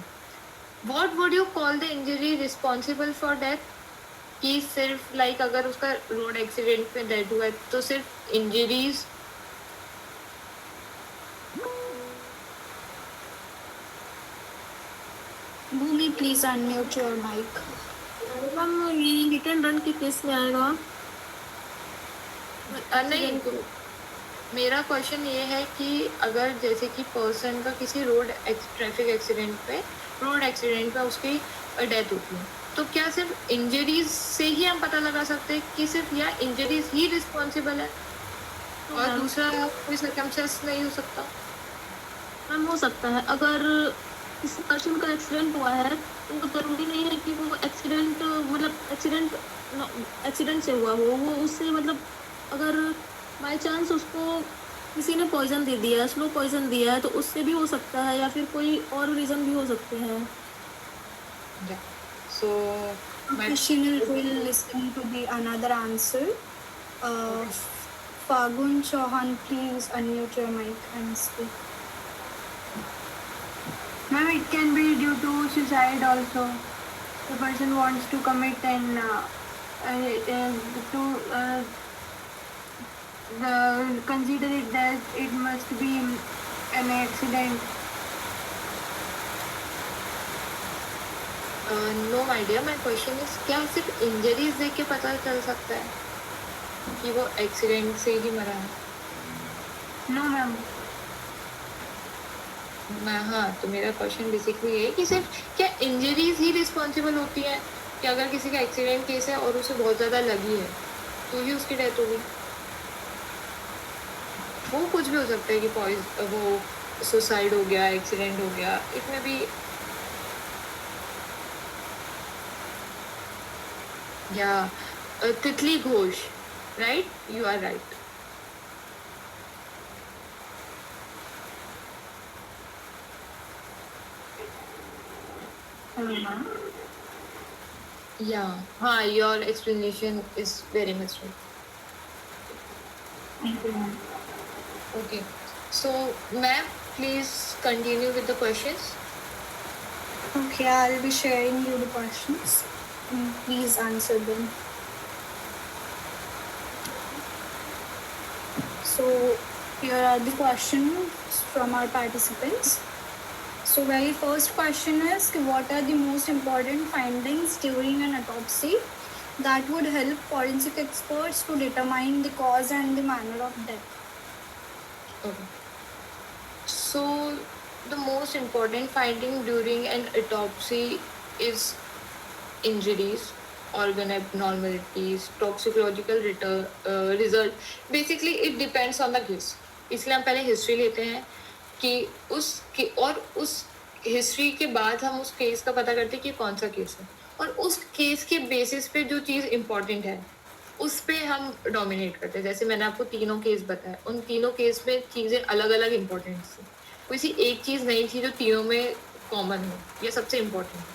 What would you call the injury responsible for death? कि सिर्फ like अगर उसका रोड एक्सीडेंट में डेथ हुआ है तो सिर्फ injuries Bhumi, please unmute your mic. Ma'am, ये हिट एंड रन के केस में आएगा. नहीं तो मेरा क्वेश्चन ये है कि अगर जैसे कि पर्सन का किसी ट्रैफिक एक्सीडेंट पे उसकी डेथ होती है तो क्या सिर्फ इंजरीज से ही हम पता लगा सकते हैं कि सिर्फ या इंजरीज ही रिस्पॉन्सिबल है और दूसरा कोई सर्कमस्टेंस नहीं हो सकता? मैम, हो सकता है. अगर किस पर्सन का एक्सीडेंट हुआ है तो जरूरी नहीं है कि वो एक्सीडेंट से हुआ हो. वो उससे मतलब अगर बाई चांस उसको किसी ने पॉइजन दे दिया है, स्लो पॉइजन दिया है, तो उससे भी हो सकता है या फिर कोई और रीज़न भी हो सकते हैं. So Okay, Sheenal will listen to the another answer. Fagun Chauhan, please unmute your mic and speak. Ma'am, it can be due to suicide also. The person wants to commit and consider it that it must be an accident. No idea. My question is, क्या सिर्फ injuries देख के पता चल सकता है कि वो एक्सीडेंट से ही मरा है? No, ma'am. हाँ, तो मेरा क्वेश्चन बेसिकली ये है कि सिर्फ क्या इंजरीज ही रिस्पॉन्सिबल होती हैं कि अगर किसी का एक्सीडेंट केस है और उसे बहुत ज़्यादा लगी है तो ही उसकी डेथ होगी? वो कुछ भी हो सकता है कि वो सुसाइड हो गया, एक्सीडेंट हो गया, इट में भी. या Titli Ghosh, right? You are right. Hello, ma'am. Yeah, हाँ, your explanation is very much right. Thank you, ma'am. Okay, so ma'am, please continue with the questions. Okay, I'll be sharing you the questions. Please answer them. So here are the questions from our participants. So very first question is, what are the most important findings during an autopsy that would help forensic experts to determine the cause and the manner of death? Okay. So the most important finding during an autopsy is injuries, organ abnormalities, toxicological result. Basically, it depends on the case. इसलिए हम पहले history लेते हैं कि उस history के बाद हम उस केस का पता करते हैं कि कौन सा केस है, और उस केस के बेसिस पे जो चीज़ इम्पोर्टेंट है उस पे हम डोमिनेट करते हैं. जैसे मैंने आपको तीनों केस बताया, उन तीनों केस में चीज़ें अलग अलग इम्पोर्टेंट थी. कोई सी एक चीज़ नहीं थी जो तीनों में कॉमन हो, ये सबसे इम्पोर्टेंट है.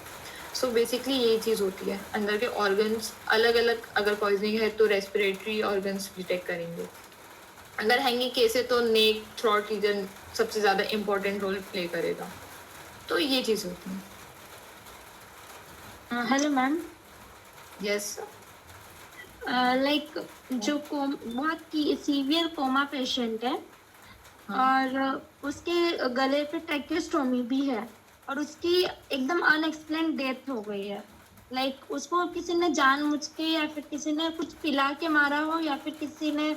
सो बेसिकली ये चीज़ होती है. अंदर के ऑर्गन्स अलग अलग, अगर पॉइजनिंग है तो रेस्पिरेटरी ऑर्गन्स डिटेक्ट करेंगे. अगर हैंगिंग केस है तो नेक, थ्रोट रीजन सबसे ज़्यादा इम्पोर्टेंट रोल प्ले करेगा. तो ये चीज़ होती है. Hello ma'am. यस. लाइक जो बहुत सीवियर कोमा पेशेंट है, और उसके गले पे ट्रैकेस्टोमी भी है, और उसकी एकदम अनएक्सप्लेन डेथ हो गई है. लाइक उसको किसी ने जानबूझ के या फिर किसी ने कुछ पिला के मारा हो, या फिर किसी ने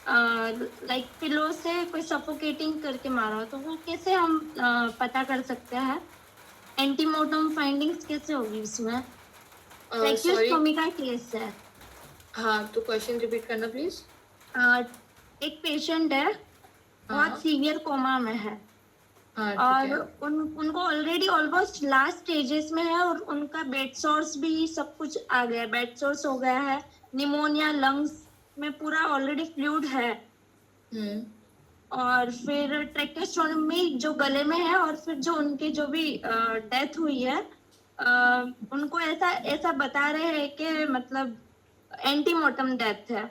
लाइक पिलो से कोई सफोकेटिंग करके मारा हो. तो वो कैसे हम पता कर सकते हैं? एंटीमोर्टम फाइंडिंग्स कैसे होगी इसमें? ट्रैकेस्टोमी का केस है. हाँ, तो क्वेश्चन रिपीट करना प्लीज. एक पेशेंट है, बहुत सीवियर कोमा में है, और उनको ऑलरेडी ऑलमोस्ट लास्ट स्टेजेस में है, और उनका बेड सोर्स भी सब कुछ आ गया है. बेड सोर्स हो गया है, निमोनिया, लंग्स में पूरा ऑलरेडी फ्लूइड है. और फिर ट्रैकेस्टोमी जो गले में है, और फिर जो उनकी जो भी डेथ हुई है, उनको ऐसा बता रहे हैं कि मतलब एंटीमोर्टम डेथ है.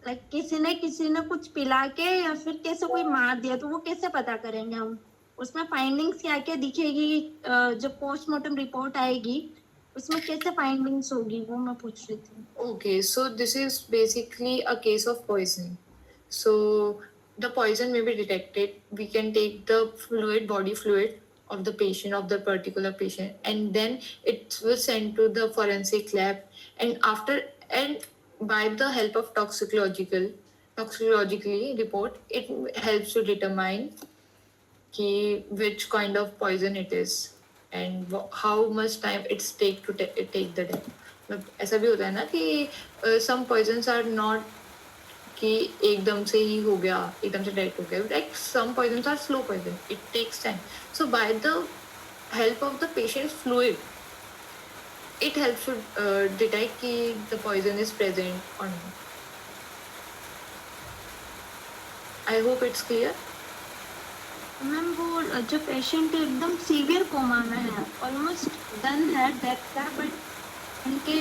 लाइक किसी ने कुछ पिला के या फिर कैसे कोई मार दिया. तो वो कैसे पता करेंगे हम? उसमें फाइंडिंग्स क्या क्या दिखेगी? जो पोस्टमार्टम रिपोर्ट आएगी उसमें कैसे फाइंडिंग्स होगी, वो मैं पूछ रही थी. Okay, so this is basically a case of poisoning. So the poison may be detected. We can take the body fluid of the patient, of the particular patient, and then it will send to the forensic lab. And by the help of toxicologically report, it helps to determine which kind of poison it is and how much time it's take to take the death. ऐसा भी होता है ना कि some poisons are not कि एकदम से ही हो गया, एकदम से डेथ हो गया. Like some poisons are slow poison. It takes time. So by the help of the patient's fluid, it helps to detect कि the poison is present or not. I hope it's clear. Ma'am वो जो patient एकदम severe coma में है, almost done है death का, but उनके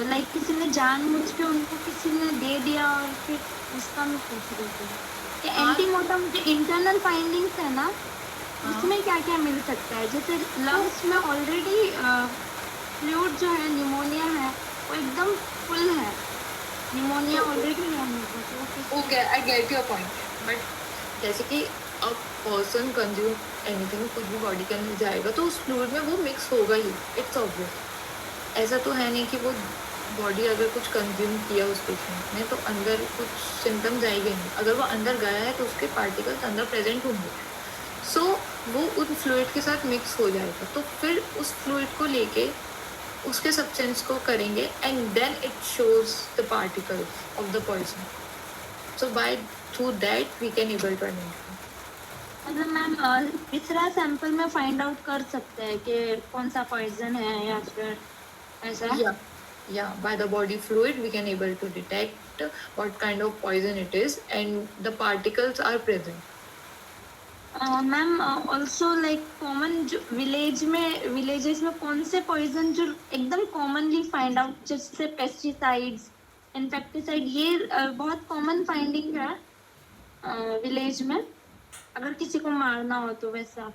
like किसी ने जानबूझ के उनको किसी ने दे दिया, और फिर उसका मैं पूछ रही थी कि एंटीमोर्टम जो इंटरनल फाइंडिंग्स है ना, उसमें क्या क्या मिल सकता है? जैसे लंग्स में ऑलरेडी फ्लूइड जो है, निमोनिया है, वो एकदम फुल है, निमोनिया ऑलरेडी है उनको. Okay, I get your point. But जैसे कि a person consume anything, कुछ भी बॉडी के अंदर जाएगा तो उस फ्लूइड में वो मिक्स होगा ही. It's obvious. ऐसा तो है नहीं कि वो बॉडी अगर कुछ कंज्यूम किया उस पेशेंट ने तो अंदर कुछ सिम्टम्स आएंगे नहीं, अगर वो अंदर गया है तो उसके पार्टिकल्स अंदर प्रेजेंट होंगे, सो वो उन फ्लूइड के साथ मिक्स हो जाएगा, तो फिर उस फ्लूइड को लेके उसके सब्सटेंस को करेंगे and then it shows the particles of the poison, so by through that we can able to identify. मतलब मैम तीसरा सैंपल में फाइंड आउट कर सकते हैं कि कौन सा पॉइजन है या फिर ऐसा? Yeah, by the body fluid we can able to detect what kind of poison it is and the particles are present. Ma'am also like common जो विलेजेस में कौन से पॉइजन जो एकदम कॉमनली फाइंड आउट, जैसे पेस्टिसाइड्स, इनसेक्टिसाइड, ये बहुत common finding है विलेज में, अगर किसी को मारना हो तो वैसा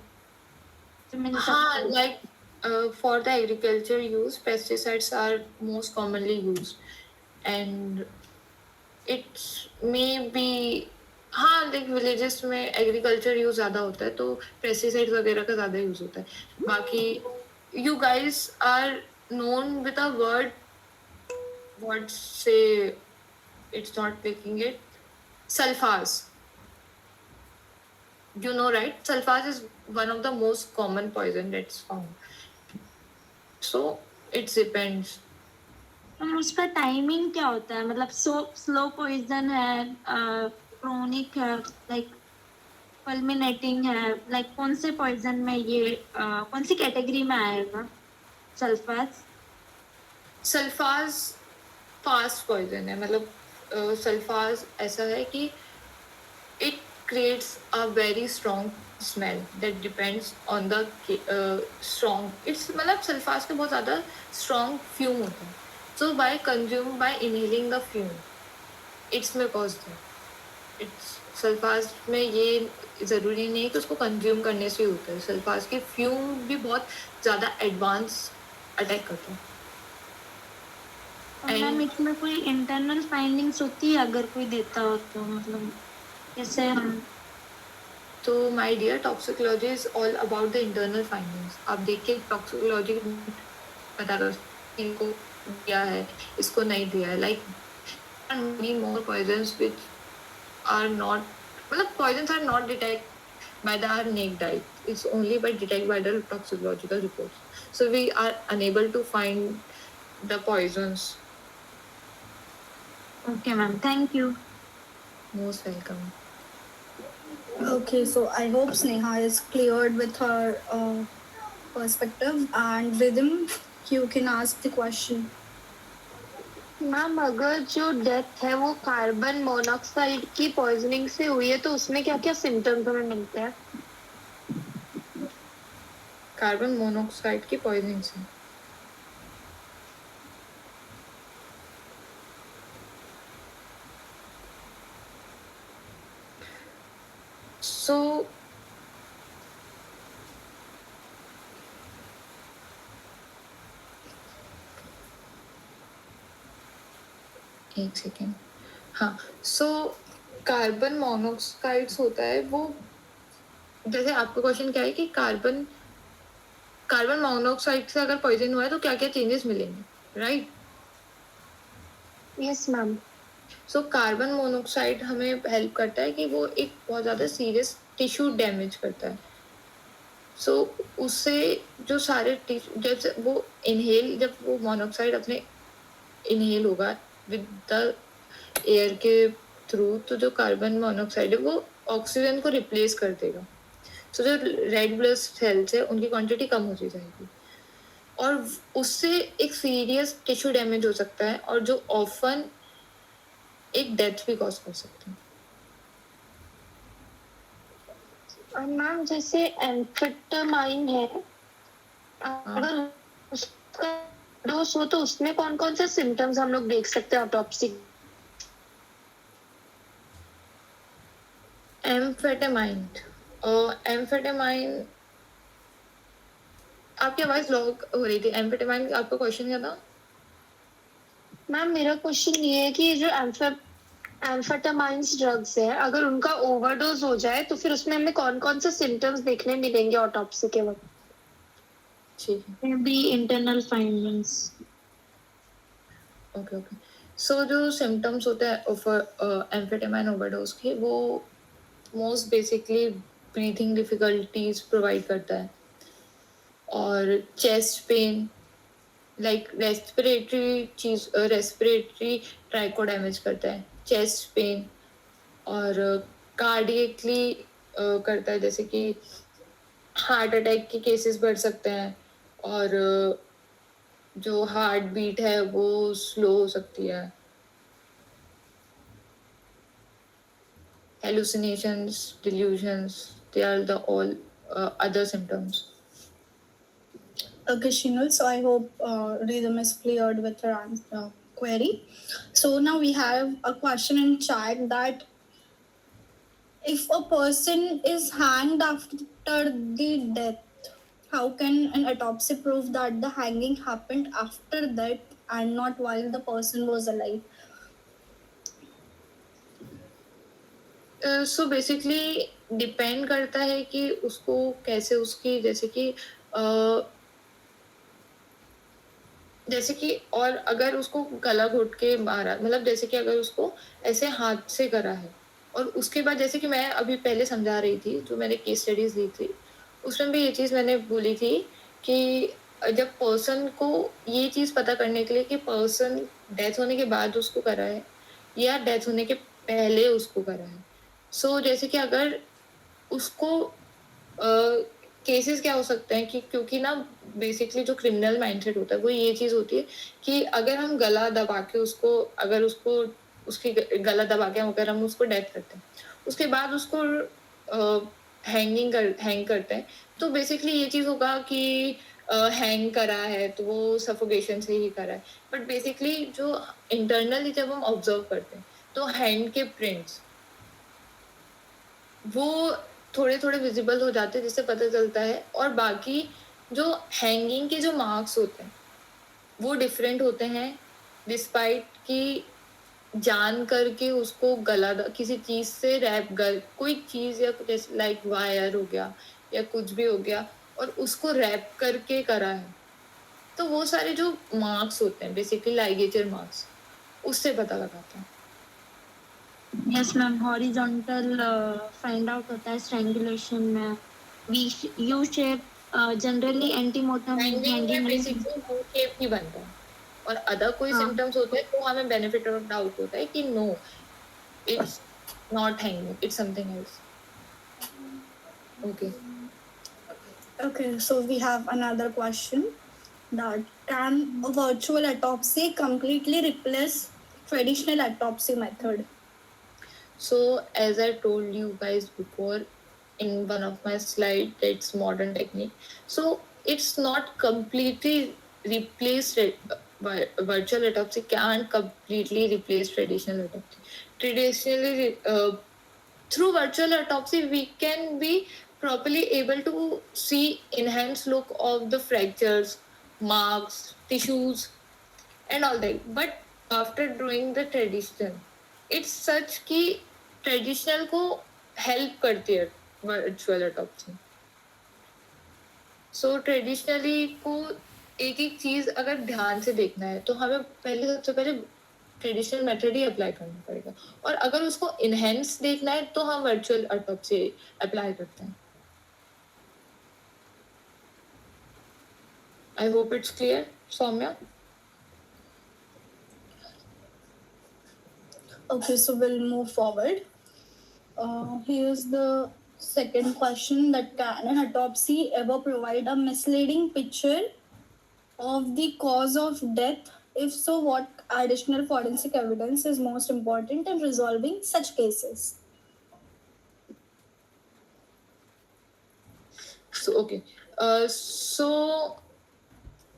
जो मिल सकता हाँ, है? like for the agriculture use pesticides are most commonly used and it may be, हाँ लाइक विलेजेस में एग्रीकल्चर यूज ज़्यादा होता है तो पेस्टिसाइड्स वगैरह का ज़्यादा यूज होता है। बाकी you guys are known with a word, what say, it's not picking it, sulfaz. You know, right? Sulfaz is one of the most common poison that's found. So it depends. Ma'am उसका timing क्या होता है? मतलब slow poison है, chronic है, like फुलमिनेटिंग है, like कौन से पॉइजन में ये कौन सी कैटेगरी में आएगा सल्फाज? सल्फाज फास्ट पॉइजन है, मतलब सल्फाज ऐसा है कि it creates a very strong smell that depends on the strong, it's मतलब सल्फाज के बहुत ज़्यादा स्ट्रॉन्ग फ्यूम होता है, so by consume by inhaling the fume it's में कॉज दैट। इट्स सल्फाज में ये ज़रूरी नहीं है कि उसको कंज्यूम करने से ही होता है, सल्फाज के फ्यूम भी बहुत ज़्यादा एडवांस अटैक करते हैं। और मैम इसमें कोई इंटरनल फाइंडिंग्स होती है अगर कोई देता हो तो, मतलब कैसे हम? तो my dear, toxicology is all about the internal findings. आप देखिए टॉक्सिकोलॉजी पता कर इनको दिया है, इसको नहीं दिया है, like many more poisons which are not, मतलब poisons are not detected by the our naked eye, it's only by detected by the toxicological reports, so we are unable to find the poisons. Okay ma'am, thank you. Most welcome. Okay, so I hope Sneha is cleared with her perspective, and Rhythm, you can ask the question. Ma'am अगर जो death है वो carbon monoxide की poisoning से हुई है तो उसमें क्या क्या सिम्टम्स हमें मिलते हैं? कार्बन मोनोऑक्साइड की पॉइजनिंग से सो एक सेकेंड, हाँ, सो कार्बन मोनोऑक्साइड्स होता है वो, जैसे आपका क्वेश्चन क्या है कि कार्बन मोनोऑक्साइड से अगर पॉइजन हुआ है तो क्या क्या चेंजेस मिलेंगे, right? Yes ma'am. So carbon monoxide हमें हेल्प करता है कि वो एक बहुत ज़्यादा सीरियस टिश्यू डैमेज करता है, सो उससे जो सारे जब वो मोनोऑक्साइड अपने इनहेल होगा विद द एयर के थ्रू, तो जो कार्बन मोनोऑक्साइड है वो ऑक्सीजन को रिप्लेस कर देगा, सो जो रेड ब्लड सेल्स है उनकी क्वांटिटी कम होती जाएगी और उससे एक सीरियस टिश्यू डैमेज हो सकता है और जो ऑफन एक डेथ भी कॉज कर सकते हैं। और मैम जैसे एम्फेटामाइन है, अगर उसका डोज हो तो उसमें कौन कौन से सिम्टम्स हम लोग देख सकते हैं ऑटोप्सी? एम्फेटामाइन आपकी आवाज लॉक हो रही थी। एम्फेटामाइन आपका क्वेश्चन क्या था? मैम मेरा क्वेश्चन ये है कि जो एम्फेटामाइन्स ड्रग्स है अगर उनका ओवरडोज हो जाए तो फिर उसमें हमें कौन कौन से सिम्टम्स देखने मिलेंगे ऑटोप्सी के वक्त? ठीक है, may be internal findings. Okay okay so जो सिम्टम्स होते हैं एम्फेटामाइन ओवरडोज के, वो most basically breathing difficulties provide करता है, और chest pain, like respiratory tract को डैमेज करता है, चेस्ट पेन, और कार्डियकली करता है, जैसे कि हार्ट अटैक के केसेस बढ़ सकते हैं, और जो हार्ट बीट है वो स्लो हो सकती है, hallucinations, delusions, they are the all other symptoms. Okay, Shinul. So I hope Rhythm is cleared with her query. So now we have a question in chat that if a person is hanged after the death, how can an autopsy prove that the hanging happened after that and not while the person was alive? So basically depend करता है कि उसको कैसे, उसकी जैसे कि और अगर उसको गला घोट के मारा, मतलब जैसे कि अगर उसको ऐसे हाथ से करा है, और उसके बाद जैसे कि मैं अभी पहले समझा रही थी, जो मैंने केस स्टडीज दी थी उसमें भी ये चीज़ मैंने बोली थी कि जब पर्सन को ये चीज़ पता करने के लिए कि पर्सन डेथ होने के बाद उसको करा है या डेथ होने के पहले उसको करा है, सो जैसे कि अगर उसको केसेस क्या हो सकते हैं कि क्योंकि ना बेसिकली जो क्रिमिनल माइंडसेट होता है वो ये चीज़ होती है कि अगर हम गला दबा के उसकी गला दबा के अगर हम उसको डेथ करते हैं, उसके बाद उसको हैंग करते हैं, तो बेसिकली ये चीज़ होगा कि हैंग करा है तो वो सफोकेशन से ही करा है, बट बेसिकली जो इंटरनली जब हम ऑब्जर्व करते हैं तो हैंड के प्रिंट्स वो थोड़े थोड़े विजिबल हो जाते हैं, जिससे पता चलता है, और बाकी जो हैंगिंग के जो मार्क्स होते हैं वो डिफरेंट होते हैं, डिस्पाइट कि जान करके उसको किसी चीज से कोई चीज या कुछ ऐसे लाइक वायर हो गया या कुछ भी हो गया और उसको रैप करके करा है, तो वो सारे जो मार्क्स होते हैं बेसिकली लाइगेचर मार्क्स, उससे पता लगाता है. Yes ma'am, horizontal find out होता है स्ट्रैंगुलेशन में, V U shape generally antemortem hanging में हैंगिंग बेसिकली यू शेप ही बनता है, और अदर कोई हाँ. सिम्टम्स होते हैं तो हमें बेनिफिट ऑफ डाउट होता है कि no, it's not hanging, it's something else. Okay Okay, so we have another question that can a virtual autopsy completely replace traditional autopsy method? So as I told you guys before in one of my slides, that's modern technique. So it's not completely replaced. Virtual autopsy can't completely replace traditional autopsy. Traditionally, through virtual autopsy, we can be properly able to see enhanced look of the fractures, marks, tissues, and all that. But after doing the traditional, it's such कि traditional को help करती है virtual autopsy. So traditionally को एक एक चीज अगर ध्यान से देखना है तो हमें सबसे पहले ट्रेडिशनल मेथड ही अप्लाई करना पड़ेगा, और अगर उसको इनहेंस देखना है तो हम वर्चुअल ऑटोप्सी अप्लाई करते हैं. I hope it's clear, Saumya. Okay, so we'll move forward. Here's the second question that can an autopsy ever provide a misleading picture of the cause of death? If so, what additional forensic evidence is most important in resolving such cases? So okay, so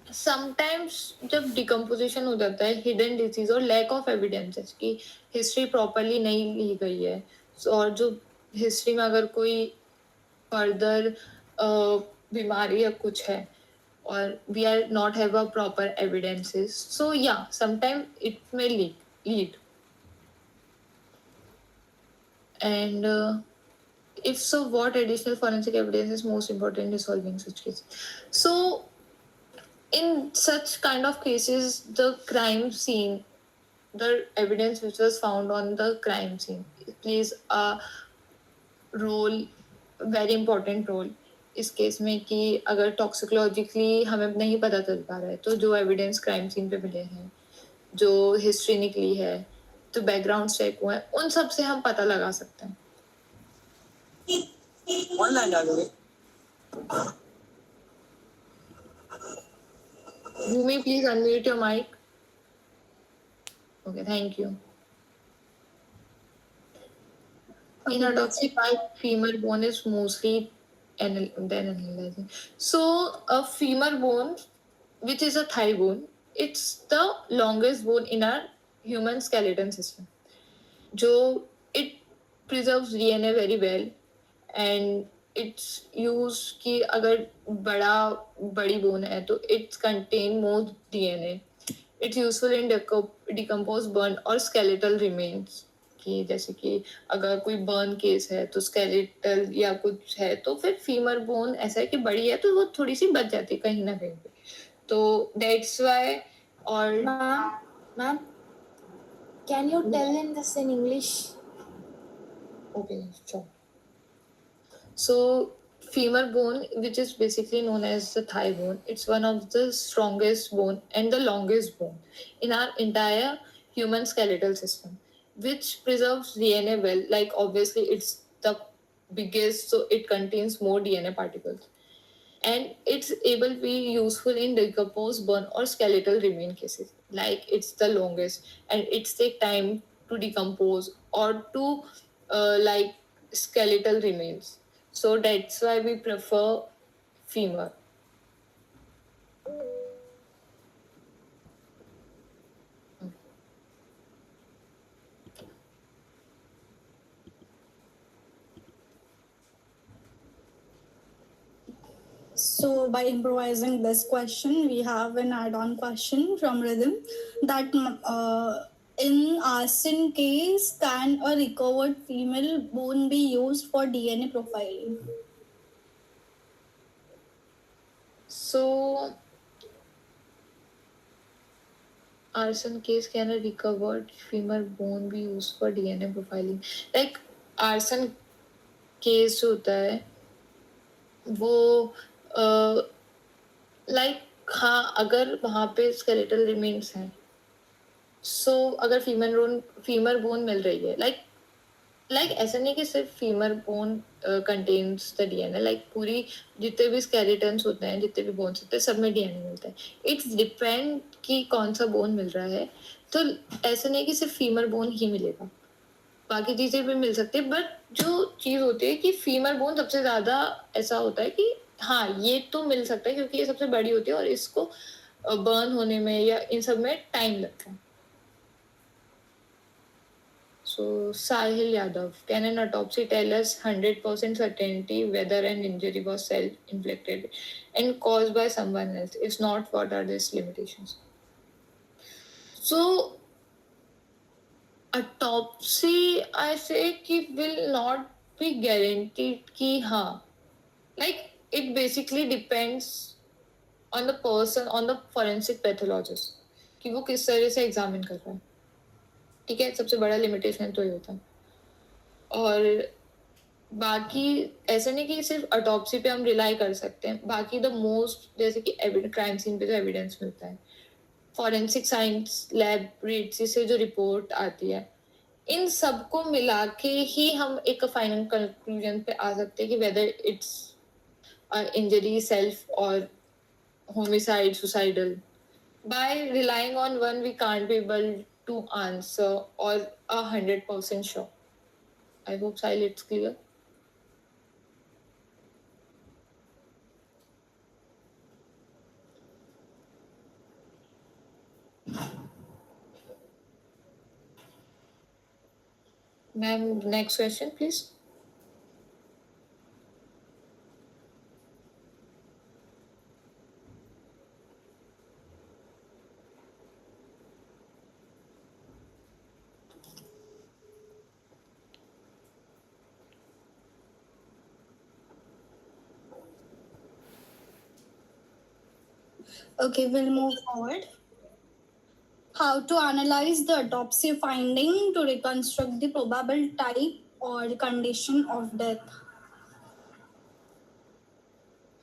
sometimes जब decomposition हो जाता है, hidden disease और lack of evidences की history properly नहीं ली गई है, और जो हिस्ट्री में अगर कोई फर्दर बीमारी या कुछ है और we are not have a proper evidences, so या sometime it may lead. And if so, what additional forensic evidence is most important in solving such cases? So In such kind of cases, the crime scene, the evidence which was found on the crime scene plays a role, very important role इस case में कि अगर टॉक्सिकोलॉजिकली हमें नहीं पता चल पा रहा है तो जो एविडेंस क्राइम सीन पे मिले हैं, जो हिस्ट्री निकली है, जो बैकग्राउंड चेक हुआ है, उन सब से हम पता लगा सकते हैं. Bhumi, please unmute your mic. Okay, thank you. In autopsy part, femur bone is mostly then analyzing. So a femur bone, which is a thigh bone, it's the longest bone in our human skeleton system. जो it preserves DNA very well and it's used कि अगर बड़ी bone है तो it contain more DNA. It's useful in decomposed burn or skeletal remains. कि जैसे कि अगर कोई बर्न केस है तो स्केलेटल या कुछ है तो फिर फीमर बोन ऐसा है कि बड़ी है तो वो थोड़ी सी बच जाती है कहीं ना कहीं पे. तो दैट्स व्हाई. और Ma'am, can you tell in this in English? okay, sure. So femur bone, which is basically known as the thigh bone, it's one of the strongest bone and the longest bone in our entire human skeletal system, which preserves DNA well. Like obviously it's the biggest, so it contains more DNA particles. And it's able to be useful in decomposed burn or skeletal remain cases. Like it's the longest and it take time to decompose or to like skeletal remains. So that's why we prefer femur. So, by improvising this question, we have an add-on question from Rhythm that in arson case, can a recovered female bone be used for DNA profiling? So arson case, can a recovered femur bone be used for DNA profiling? Like arson case जो होता है वो like हाँ अगर वहाँ पे skeletal remains हैं सो अगर फीमर बोन मिल रही है लाइक ऐसा नहीं कि सिर्फ femur bone contains the DNA. Like पूरी जितने भी स्केलेटन्स होते हैं, जितने भी बोन्स होते हैं, सब में डीएनए मिलता है. इट्स डिपेंड कि कौन सा बोन मिल रहा है. तो ऐसा नहीं कि सिर्फ फीमर बोन ही मिलेगा, बाकी चीजें भी मिल सकती है. बट जो चीज होती है कि फीमर बोन सबसे ज्यादा ऐसा होता है कि हाँ ये तो मिल सकता है क्योंकि ये सबसे बड़ी होती है और इसको बर्न होने में या इन सब में टाइम लगता है. So Sahil Yadav, can an autopsy tell us 100% certainty whether an injury was self-inflicted and caused by someone else? If not, what are its limitations? So autopsy, I say, कि will not be guaranteed कि हाँ. Like it basically depends on the person, on the forensic pathologist कि वो किस तरह से examine कर रहा है. ठीक है, सबसे बड़ा लिमिटेशन तो ये होता है. और बाकी ऐसा नहीं कि सिर्फ ऑटोप्सी पे हम रिलाई कर सकते हैं. बाकी द मोस्ट जैसे कि क्राइम सीन पे जो एविडेंस मिलता है, फॉरेंसिक साइंस लैबोरेटरी से जो रिपोर्ट आती है, इन सबको मिला के ही हम एक फाइनल कंक्लूजन पे आ सकते हैं कि वेदर इट्स इंजरी सेल्फ और homicide, suicidal. By relying on one, we can't be able to answer or 100% sure. I hope, Sahil, it's clear. Ma'am, next question, please. Okay, we'll move forward. How to analyze the autopsy finding to reconstruct the probable type or condition of death.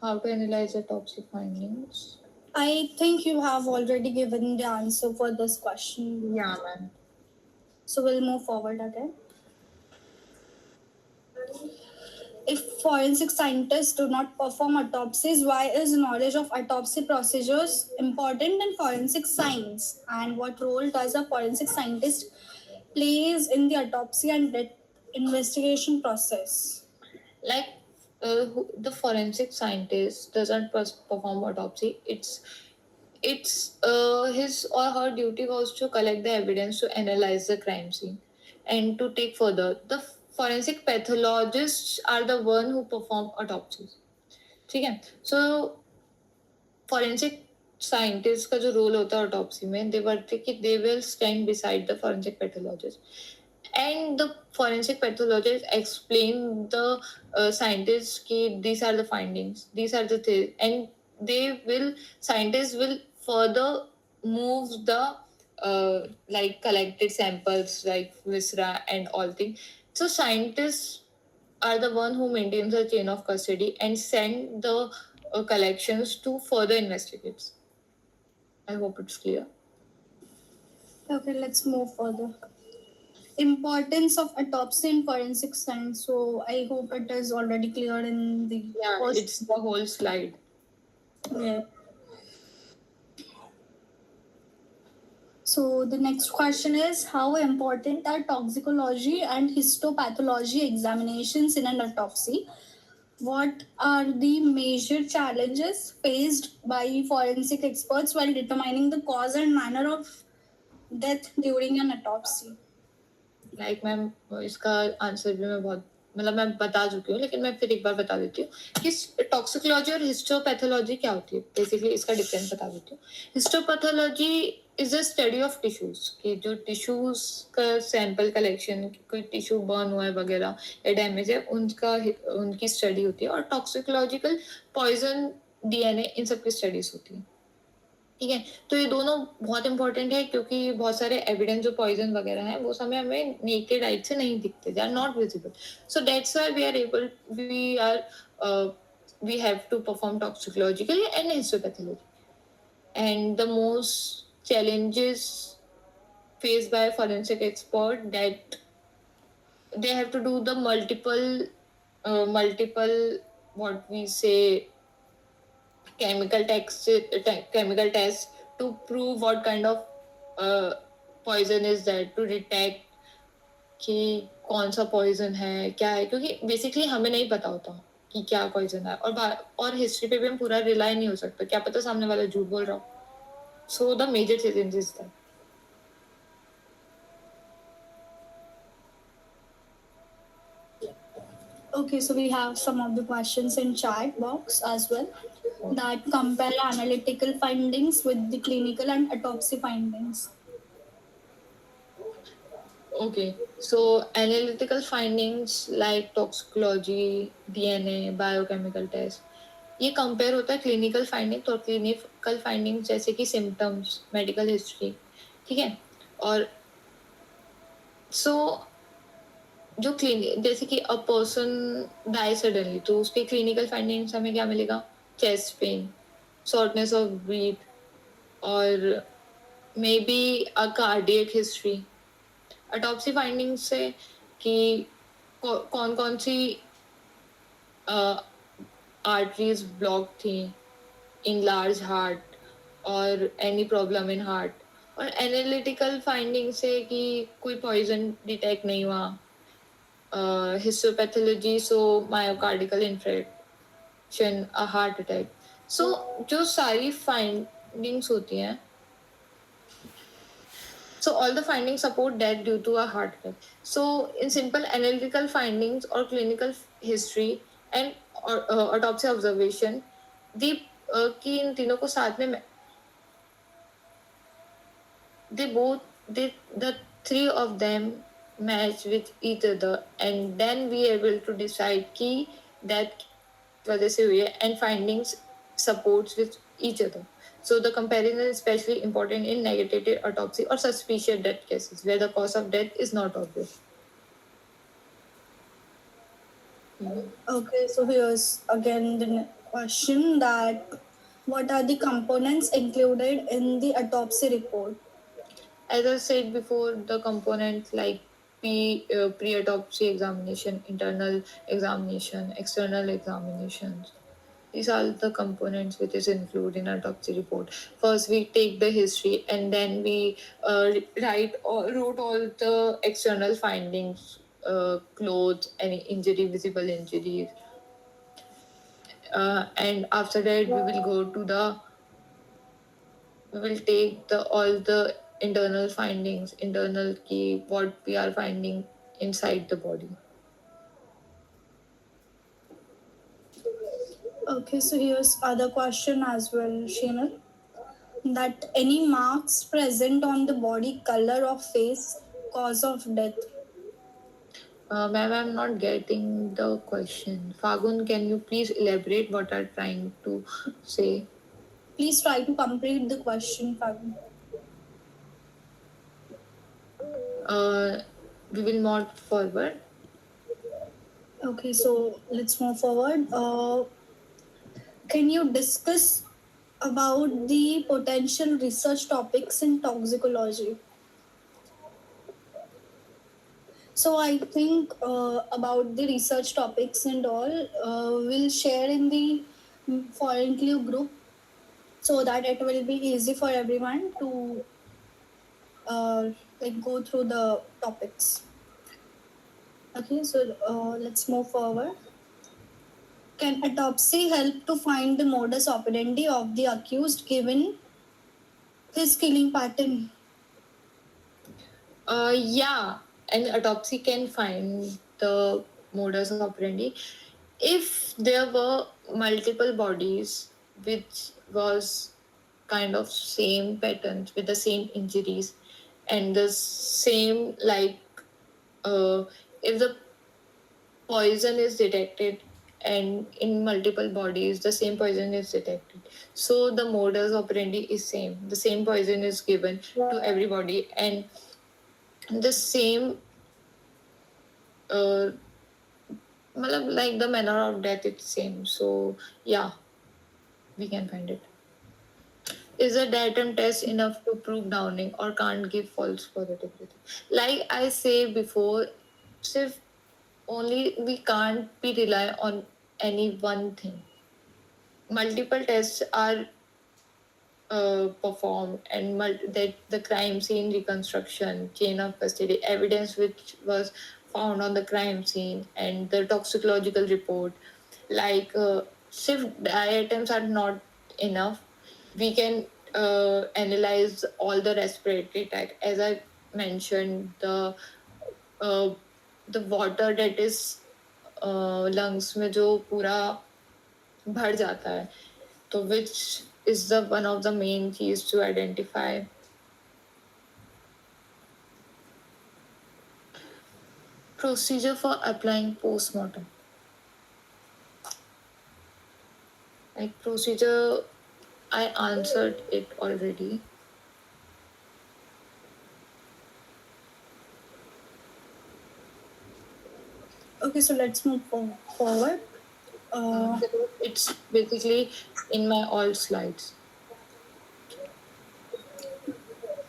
How to analyze autopsy findings? I think you have already given the answer for this question. Yeah, ma'am. So we'll move forward again. If forensic scientists do not perform autopsies, why is knowledge of autopsy procedures important in forensic science? And what role does a forensic scientist plays in the autopsy and death investigation process? Like the forensic scientist doesn't perform autopsy. It's his or her duty was to collect the evidence, to analyze the crime scene, and to take further. The forensic pathologists are the one who perform autopsies. ठीक है? So forensic scientists का जो role होता है autopsy में, they will stand beside the forensic pathologist, and the forensic pathologist explain the scientists ki these are the findings, these are the things, and scientists will further move the like collected samples like viscera and all things. So scientists are the one who maintains the chain of custody and send the collections to further investigates. I hope it's clear. Okay, let's move further. Importance of autopsy in forensic science. So I hope it is already clear in the Yeah, first. it's the whole slide. Yeah. So the next question is, how important are toxicology and histopathology examinations in an autopsy? What are the major challenges faced by forensic experts while determining the cause and manner of death during an autopsy? Like ma'am इसका answer भी मैं बहुत मतलब मैं बता चुकी हूँ, लेकिन मैं फिर एक बार बता देती हूँ कि टॉक्सिकोलॉजी और हिस्टोपैथोलॉजी क्या होती है. बेसिकली इसका डिफरेंस बता देती हूँ. Histopathology is a study of tissues, कि जो टिश्यूज का सैंपल कलेक्शन, कोई टिश्यू बर्न हुआ है वगैरह या डैमेज है, उनकी स्टडी होती है. और टॉक्सिकोलॉजिकल पॉइजन, डीएनए, इन सब की स्टडीज होती है. ठीक है, तो ये दोनों बहुत इंपॉर्टेंट है, क्योंकि बहुत सारे एविडेंस जो पॉइजन वगैरह हैं वो समय हमें नेकेड आइट से नहीं दिखते, they are not visible. So that's why we have to perform toxicological and histopathology. And the most challenges faced by a forensic expert, that they have to do the multiple what we say chemical tests to prove what kind of poison is that, to detect कि कौन सा poison है, क्या है, क्योंकि basically हमें नहीं पता होता कि क्या पॉइजन है. और हिस्ट्री पे भी हम पूरा रिलाई नहीं हो सकता, क्या पता सामने वाला झूठ बोल रहा हो. So the major challenge is that. Okay, so we have some of the questions in chat box as well that compare analytical findings with the clinical and autopsy findings. Okay, so analytical findings like toxicology, DNA, biochemical test, ये compare होता है clinical findings. और clinical findings जैसे कि symptoms, medical history, ठीक है. और सो जो क्लिनिक, जैसे कि अ पर्सन डाई सडनली, तो उसके क्लिनिकल फाइंडिंग्स हमें क्या मिलेगा? Chest pain, shortness of breath, और may be a cardiac history. Autopsy findings से कि कौन कौन सी आर्टरीज ब्लॉक थी इन लार्ज हार्ट, और एनी प्रॉब्लम इन हार्ट. और एनालिटिकल फाइंडिंग से कि कोई पॉइजन डिटेक्ट नहीं हुआ. Histopathology, so myocardial infection, a heart attack. So जो सारी फाइंडिंग्स होती हैं, so all the findings support death due to a heart attack. So in simple, analytical findings or clinical history and autopsy observation, the कि इन तीनों को साथ में the three of them match with each other, and then we able to decide कि that वजह से हुई है, and findings supports with each other. So the comparison is especially important in negative autopsy or suspicious death cases where the cause of death is not obvious. Okay, so here's again the question that what are the components included in the autopsy report? As I said before, the components like pre-autopsy examination, internal examination, external examinations. These are the components which is included in autopsy report. First, we take the history, and then we wrote all the external findings, clothes, any injury, visible injuries, and after that we will take the all the internal findings, internal key, what we are finding inside the body. Okay, so here's other question as well, Shinal. That any marks present on the body color of face, cause of death. Ma'am, I'm not getting the question. Fagun, can you please elaborate what are trying to say? Please try to complete the question, Fagun. We will move forward. Okay, so let's move forward. Can you discuss about the potential research topics in toxicology? So I think about the research topics and all, we'll share in the foreign clue group so that it will be easy for everyone to like go through the topics. Okay, so let's move forward. Can autopsy help to find the modus operandi of the accused given his killing pattern? Yeah, an autopsy can find the modus operandi if there were multiple bodies which was kind of same patterns with the same injuries and the same uh, if the poison is detected and in multiple bodies the same poison is detected, so the modus operandi is same, the same poison is given to everybody and the same uh, like the manner of death it's same. So yeah, we can find it. Is a datum test enough to prove downing or can't give false positivity? Like I say before, if only we can't be rely on any one thing. Multiple tests are performed and that the crime scene reconstruction, chain of custody, evidence which was found on the crime scene, and the toxicological report. Like if items are not enough, we can analyze all the respiratory tract. As I mentioned, uh, the water that is lungs में जो पूरा भर जाता है, तो which is the one of the main keys to identify. Procedure for applying postmortem. Like procedure, I answered it already. Okay, so let's move forward. It's basically in my all slides.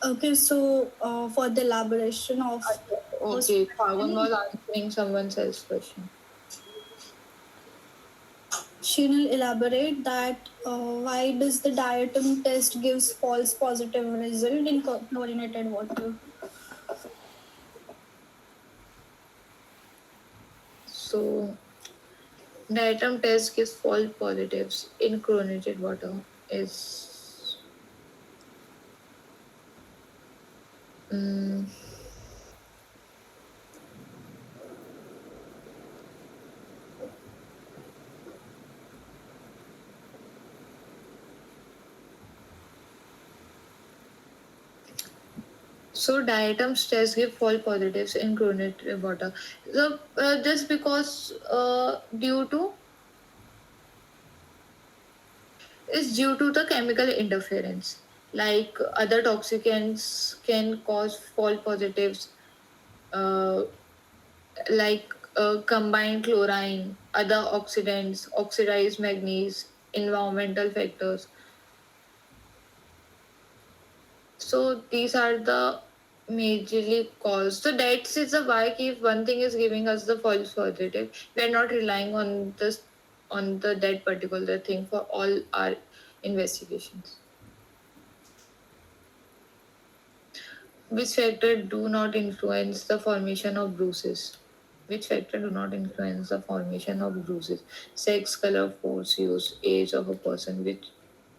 Okay, so for the elaboration of Okay, Pawan was answering someone else's question. Shinal, elaborate that why does the diatom test gives false positive result in chlorinated water? So, diatom test gives false positives in chlorinated water is so diatom test give false positives in chlorinated water. So this because due to is due to the chemical interference. Like other toxicants can cause false positives, uh, like combined chlorine, other oxidants, oxidized manganese, environmental factors. So these are the majorly cause. So that's is the why if one thing is giving us the false positive, we are not relying on this on the that particular thing for all our investigations. Which factor do not influence the formation of bruises? Which factor do not influence the formation of bruises? Sex, color, force used, age of a person. Which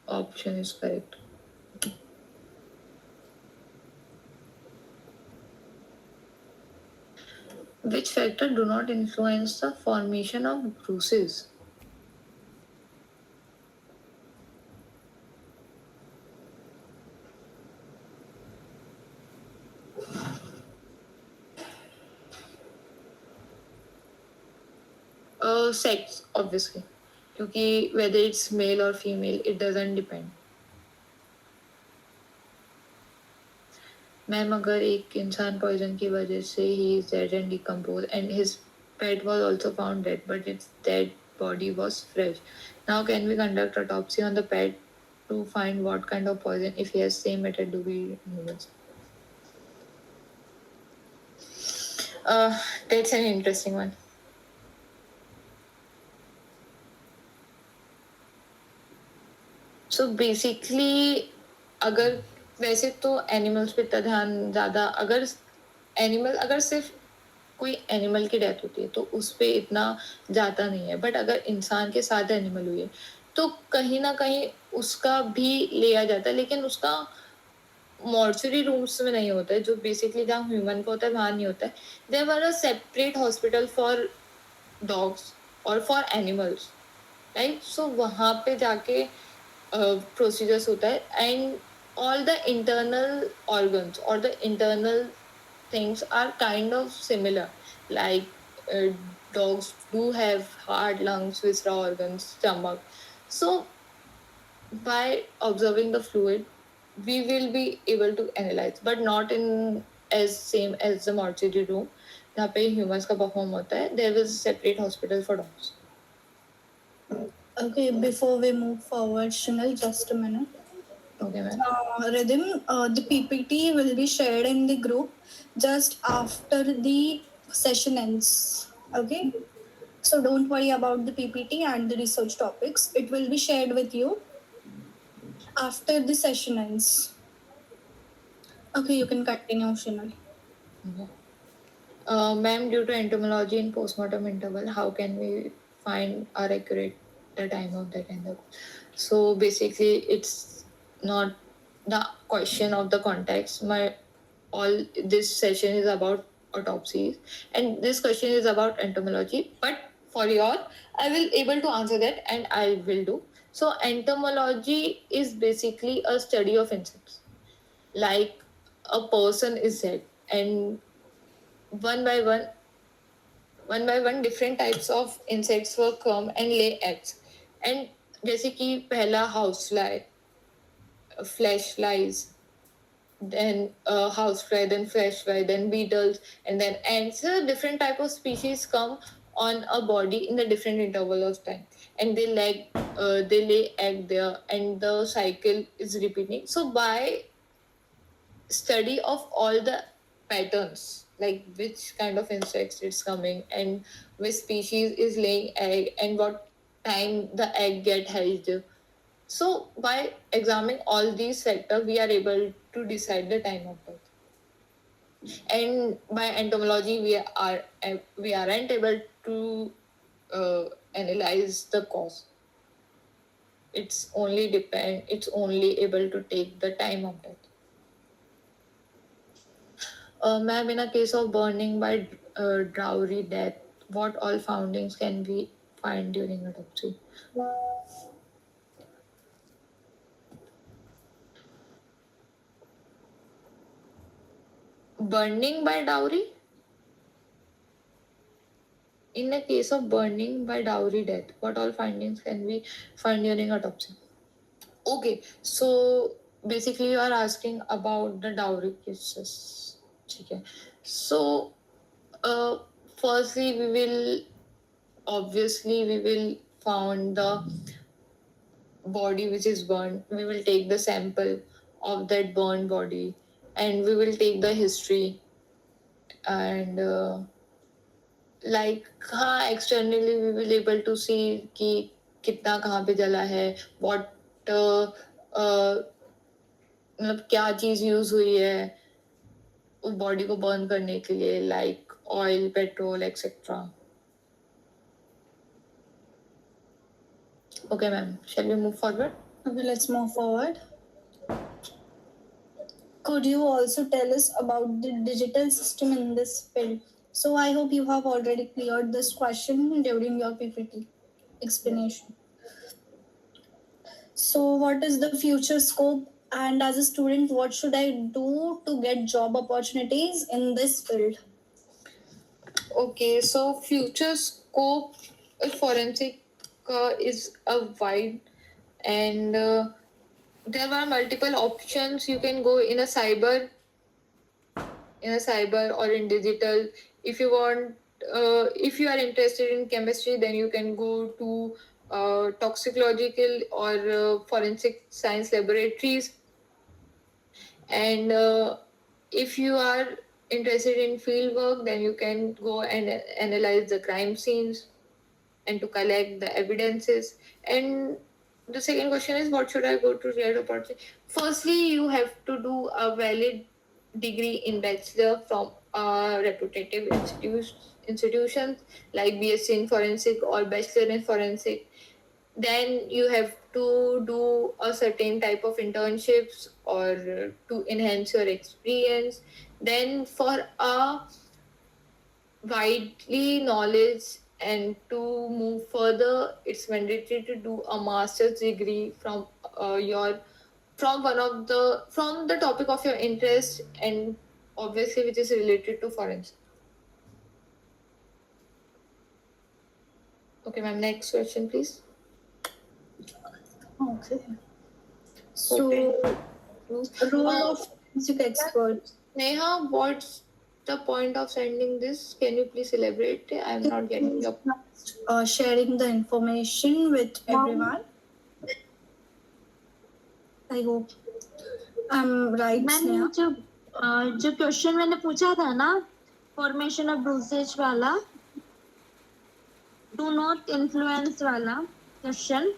option is correct? Which factor do not influence the formation of bruises? Sex, obviously. क्योंकि whether it's male or female, it doesn't depend. Ma'am अगर एक इंसान poison की वजह से he is dead and decomposed and his pet was also found dead but its dead body was fresh. Now can we conduct autopsy on the pet to find what kind of poison if he has same method do we humans? That's an interesting one. So basically अगर वैसे तो animals पे इतना ध्यान ज़्यादा अगर सिर्फ कोई एनिमल की डेथ होती है तो उस पर इतना जाता नहीं है बट अगर इंसान के साथ एनिमल हुई है तो कहीं ना कहीं उसका भी लिया जाता है लेकिन उसका मॉर्चरी रूम्स में नहीं होता है जो बेसिकली जहाँ ह्यूमन का होता है वहाँ नहीं होता है there were a separate hospital for dogs और फॉर एनिमल्स राइट सो वहाँ पे जाके procedures होता है and all the internal organs or the internal things are kind of similar like uh, dogs do have heart, lungs, viscera organs, stomach. So by observing the fluid we will be able to analyze but not in as same as the mortuary room जहाँ पे humans का perform होता है there is a separate hospital for dogs. Okay, before we move forward, Shinal, just a minute. Okay ma'am. Rhythm, the PPT will be shared in the group just after the session ends. Okay, so don't worry about the PPT and the research topics. It will be shared with you after the session ends. Okay, you can continue, Shinal. Ma'am, due to entomology in postmortem interval, how can we find our accurate the time of that interval? So basically, it's not the question of the context. All this session is about autopsies, and this question is about entomology. But for your, I will able to answer that, and I will do. So entomology is basically a study of insects. Like a person is dead, and one by one different types of insects will come and lay eggs and जैसे कि पहला house fly flash flies then house fly then flesh fly then beetles and then ants. So different type of species come on a body in the different interval of time and they lay egg there and the cycle is repeating. So by study of all the patterns like which kind of insects it's coming and which species is laying egg and what time the egg get hatched. So by examining all these factors we are able to decide the time of birth. And by entomology we aren't able to analyze the cause. It's only able to take the time of death. Ma'am, in a case of burning by dowry death, what all findings can we find during autopsy? Burning by dowry? In a case of burning by dowry death, what all findings can we find during autopsy? Okay, so basically you are asking about the dowry cases. Okay. So, uh, firstly, we will found the body which is burned. We will take the sample of that burned body, and we will take the history and like हाँ externally we will able to see कि कितना कहाँ पे जला है, what मतलब क्या चीज यूज हुई है उस बॉडी को बर्न करने के लिए, like oil, petrol etcetera. Okay, ma'am. Shall we move forward? Okay, let's move forward. Could you also tell us about the digital system in this field? So I hope you have already cleared this question during your PPT explanation. So what is the future scope, and as a student what should I do to get job opportunities in this field? Okay, so future scope of forensic is a wide, and there are multiple options. You can go in a cyber or in digital. If you want, if you are interested in chemistry, then you can go to toxicological or forensic science laboratories. And if you are interested in field work, then you can go and analyze the crime scenes and to collect the evidences. And the second question is, what should I go to real opportunity? Firstly, you have to do a valid degree in bachelor from reputative institutions like BSc in forensic or bachelor in forensic. Then you have to do a certain type of internships or to enhance your experience. Then for a widely knowledge and to move further, it's mandatory to do a master's degree from your from one of the topic of your interest, and obviously which is related to forensic. Okay, ma'am, next question please. Okay. So Okay. role of forensic expert. Neha, what's the point of sending this? Can you please elaborate? I'm not getting your. Sharing the information with everyone. I hope I'm right, ma'am Sneha. जो question मैंने पूछा था ना, formation of ब्रूसेज वाला, do not influence वाला question,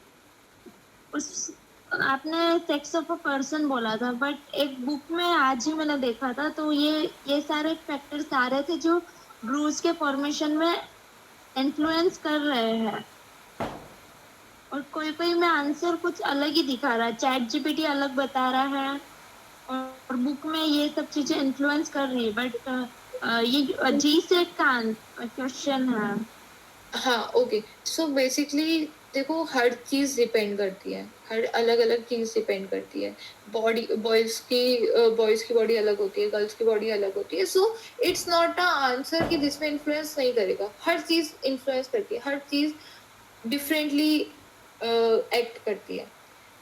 उस आपने sex of a person बोला था, बट एक बुक में आज ही मैंने देखा था, तो ये सारे फैक्टर्स आ रहे थे जो ब्रूज के फॉर्मेशन में इन्फ्लुएंस कर रहे हैं, और कोई में आंसर कुछ अलग ही दिखा रहा है, चैट जीपीटी अलग बता रहा है और बुक में ये सब चीजें इन्फ्लुएंस कर रही है, बट ये जी सेट का क्वेश्चन है. हाँ, ओके. सो बेसिकली देखो, हर चीज डिपेंड करती है, हर अलग अलग चीज डिपेंड करती है. बॉडी बॉयज की बॉडी अलग होती है, गर्ल्स की बॉडी अलग होती है. So it's not a answer कि जिसमें इन्फ्लुएंस नहीं करेगा. हर चीज इन्फ्लुएंस करती है, हर चीज डिफरेंटली एक्ट करती है.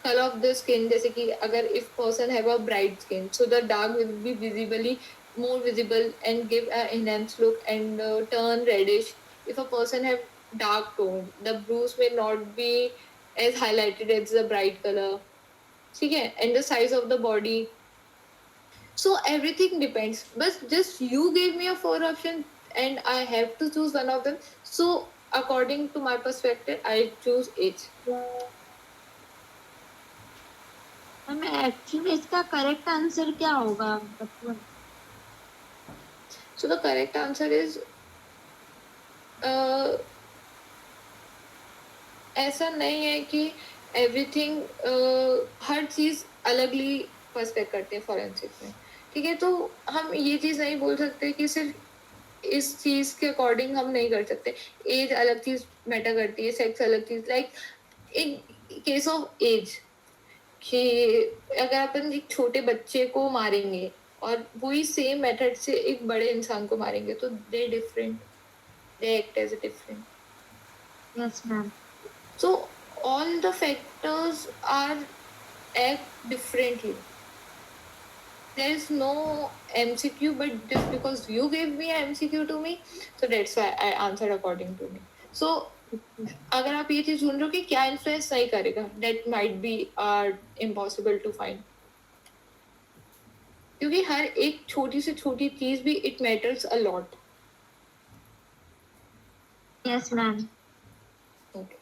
कलर ऑफ द स्किन, जैसे कि अगर if person have a bright skin, so the dark will be visibly more visible and give an enhanced look and turn reddish. If a person have dark tone, the bruise may not be as highlighted as the bright color. ठीक है? And the size of the body. So everything depends. But just you gave me a 4 option and I have to choose one of them. So according to my perspective, I choose H. Actually इसका correct answer क्या होगा? So the correct answer is ऐसा नहीं है कि everything हर चीज अलगली पर्सपेक्ट करते हैं फॉरेंसिक में. ठीक है, तो हम ये चीज नहीं बोल सकते कि सिर्फ इस चीज के अकॉर्डिंग हम नहीं कर सकते. एज अलग चीज मैटर करती है, सेक्स अलग चीज. Like in case of age, कि अगर अपन एक छोटे बच्चे को मारेंगे और वही सेम मेथड से एक बड़े इंसान को मारेंगे, तो they different, they act as different. Yes ma'am. So all the factors are act differently. There is no MCQ, but just because you gave me a MCQ to me, so that's why I answered according to me. So अगर आप ये चीज ढूंढ रहे हो कि क्या influence नहीं करेगा, that might be impossible to find. क्योंकि हर एक छोटी से छोटी चीज भी it matters a lot. Yes, ma'am. Okay.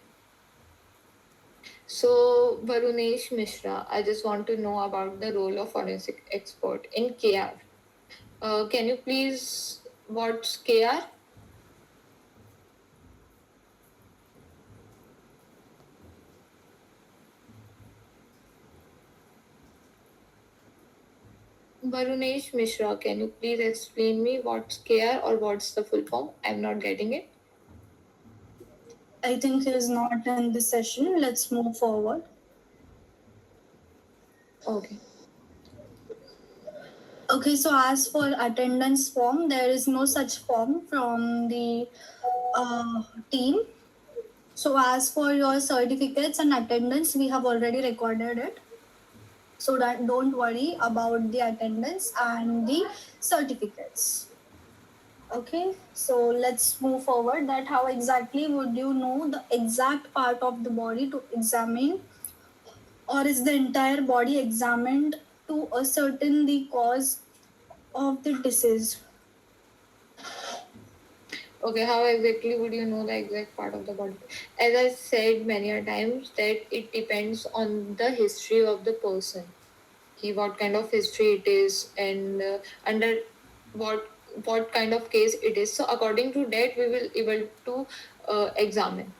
So, Varunesh Mishra, I just want to know about the role of forensic expert in KR. Can you please, what's KR? Varunesh Mishra, can you please explain me what's KR or what's the full form? I'm not getting it. I think he is not in this session. Let's move forward. Okay. Okay, so as for attendance form, there is no such form from the team. So as for your certificates and attendance, we have already recorded it. So that don't worry about the attendance and the certificates. Okay, so let's move forward. That how exactly would you know the exact part of the body to examine, or is the entire body examined to ascertain the cause of the disease? Okay, how exactly would you know the exact part of the body? As I said many a times, that it depends on the history of the person. What kind of history it is, and under what kind of case it is. So according to that, we will able to examine.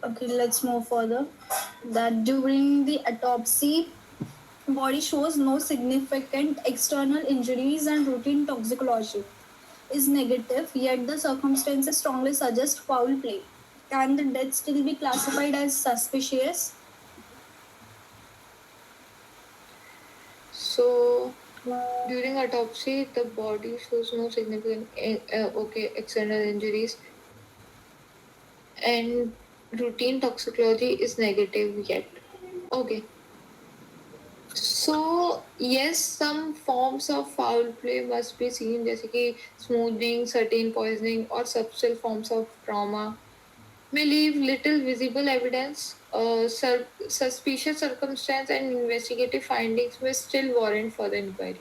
Okay, let's move further. That during the autopsy, body shows no significant external injuries and routine toxicology is negative, yet the circumstances strongly suggest foul play. Can the death still be classified as suspicious? So during autopsy, the body shows no significant external injuries, and routine toxicology is negative yet. Okay. So yes, some forms of foul play must be seen, जैसे कि smoothing, certain poisoning, or subtle forms of trauma may leave little visible evidence. Suspicious circumstance and investigative findings may still warrant further inquiry.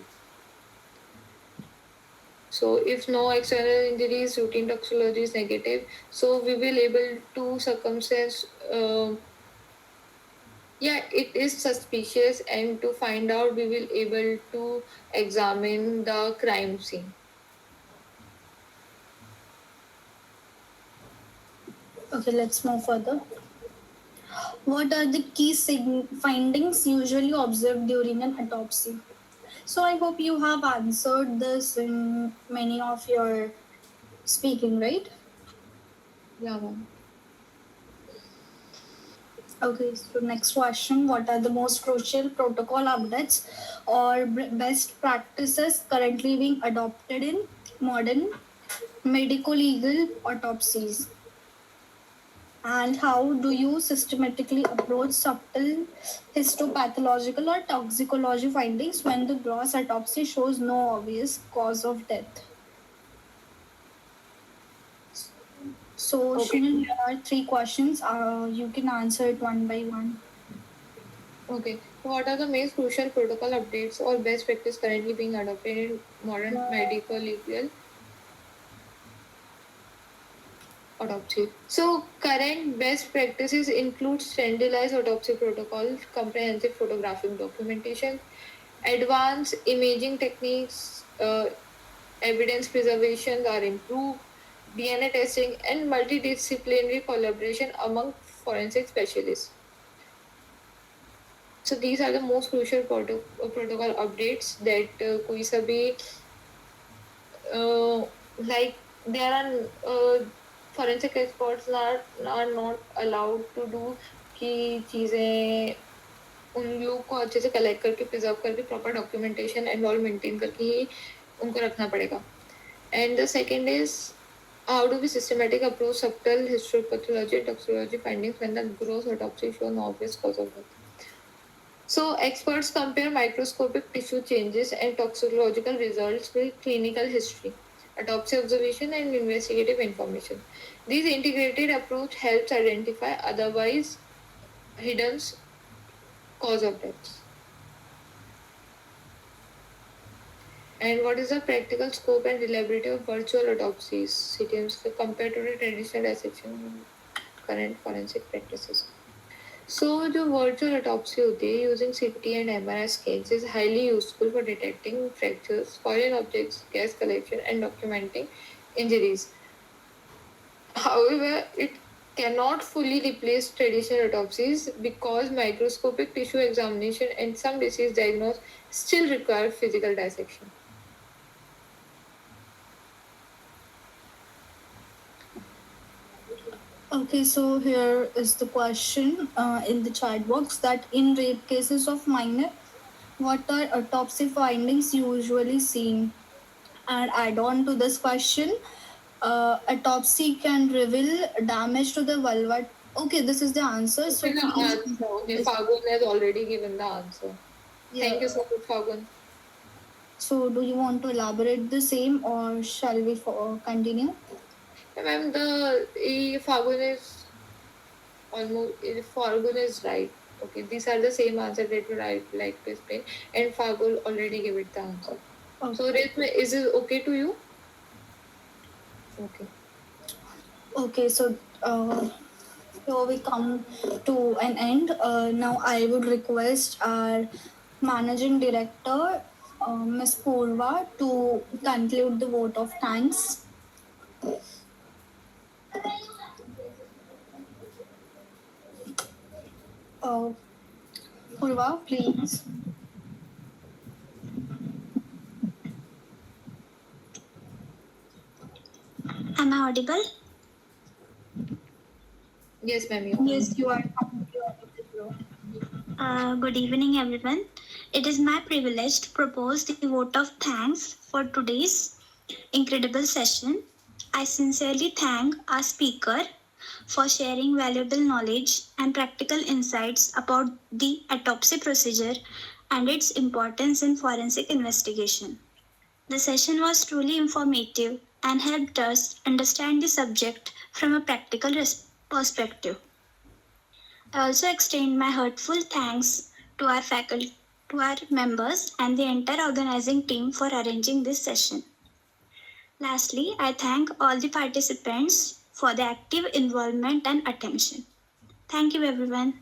So if no external injuries, routine toxicology is negative, so we will able to circumstance. Yeah, it is suspicious, and to find out, we will able to examine the crime scene. Okay, let's move further. What are the key findings usually observed during an autopsy? So I hope you have answered this in many of your speaking, right? Yeah, ma'am. Okay, so next question. What are the most crucial protocol updates or best practices currently being adopted in modern medico-legal autopsies? And how do you systematically approach subtle histopathological or toxicology findings when the gross autopsy shows no obvious cause of death? So, Okay. Shinil, there are 3 questions. You can answer it one by one. Okay. What are the most crucial protocol updates or best practice currently being adopted in modern medical legal autopsy? So current best practices include standardized autopsy protocols, comprehensive photographic documentation, advanced imaging techniques, evidence preservation are improved, DNA testing, and multidisciplinary collaboration among forensic specialists. So these are the most crucial protocol updates that कोई सा भी like there are forensic experts are not allowed to do कि चीज़ें उन लोग को अच्छे से कलेक्ट करके प्रिजर्व करके proper documentation and all maintain करके ही उनको रखना पड़ेगा. And the second is How do we systematic approach subtle histopathology and toxicology findings when the gross autopsy show no obvious cause of death? So experts compare microscopic tissue changes and toxicological results with clinical history, autopsy observation, and investigative information. This integrated approach helps identify otherwise hidden cause of death. And what is the practical scope and reliability of virtual autopsies, CTMs, compared to the traditional dissection current forensic practices? So जो virtual autopsy होती है using CT and MRI scans is highly useful for detecting fractures, foreign objects, gas collection, and documenting injuries. However, it cannot fully replace traditional autopsies because microscopic tissue examination and some disease diagnosis still require physical dissection. Okay, so here is the question in the chat box that in rape cases of minor, what are autopsy findings usually seen? And add on to this question, autopsy can reveal damage to the vulva. Okay, this is the answer. So please, Okay, Fagun has already given the answer. Thank you so much, Fagun. So do you want to elaborate the same or shall we continue? Ma'am, Fagun is Fagun is right. Okay, these are the same answer that you like to explain, and Fagun already gave it the answer. Okay. So, Reshma, is it okay to you? Okay. Okay, so here we come to an end. Now I would request our managing director, Ms. Purva, to conclude the vote of thanks. Purva, please. Am I audible? Yes, ma'am. Yes, you are. Good evening, everyone. It is my privilege to propose the vote of thanks for today's incredible session. I sincerely thank our speaker for sharing valuable knowledge and practical insights about the autopsy procedure and its importance in forensic investigation. The session was truly informative and helped us understand the subject from a practical perspective. I also extend my heartfelt thanks to our faculty, to our members, and the entire organizing team for arranging this session. Lastly, I thank all the participants for their active involvement and attention. Thank you, everyone.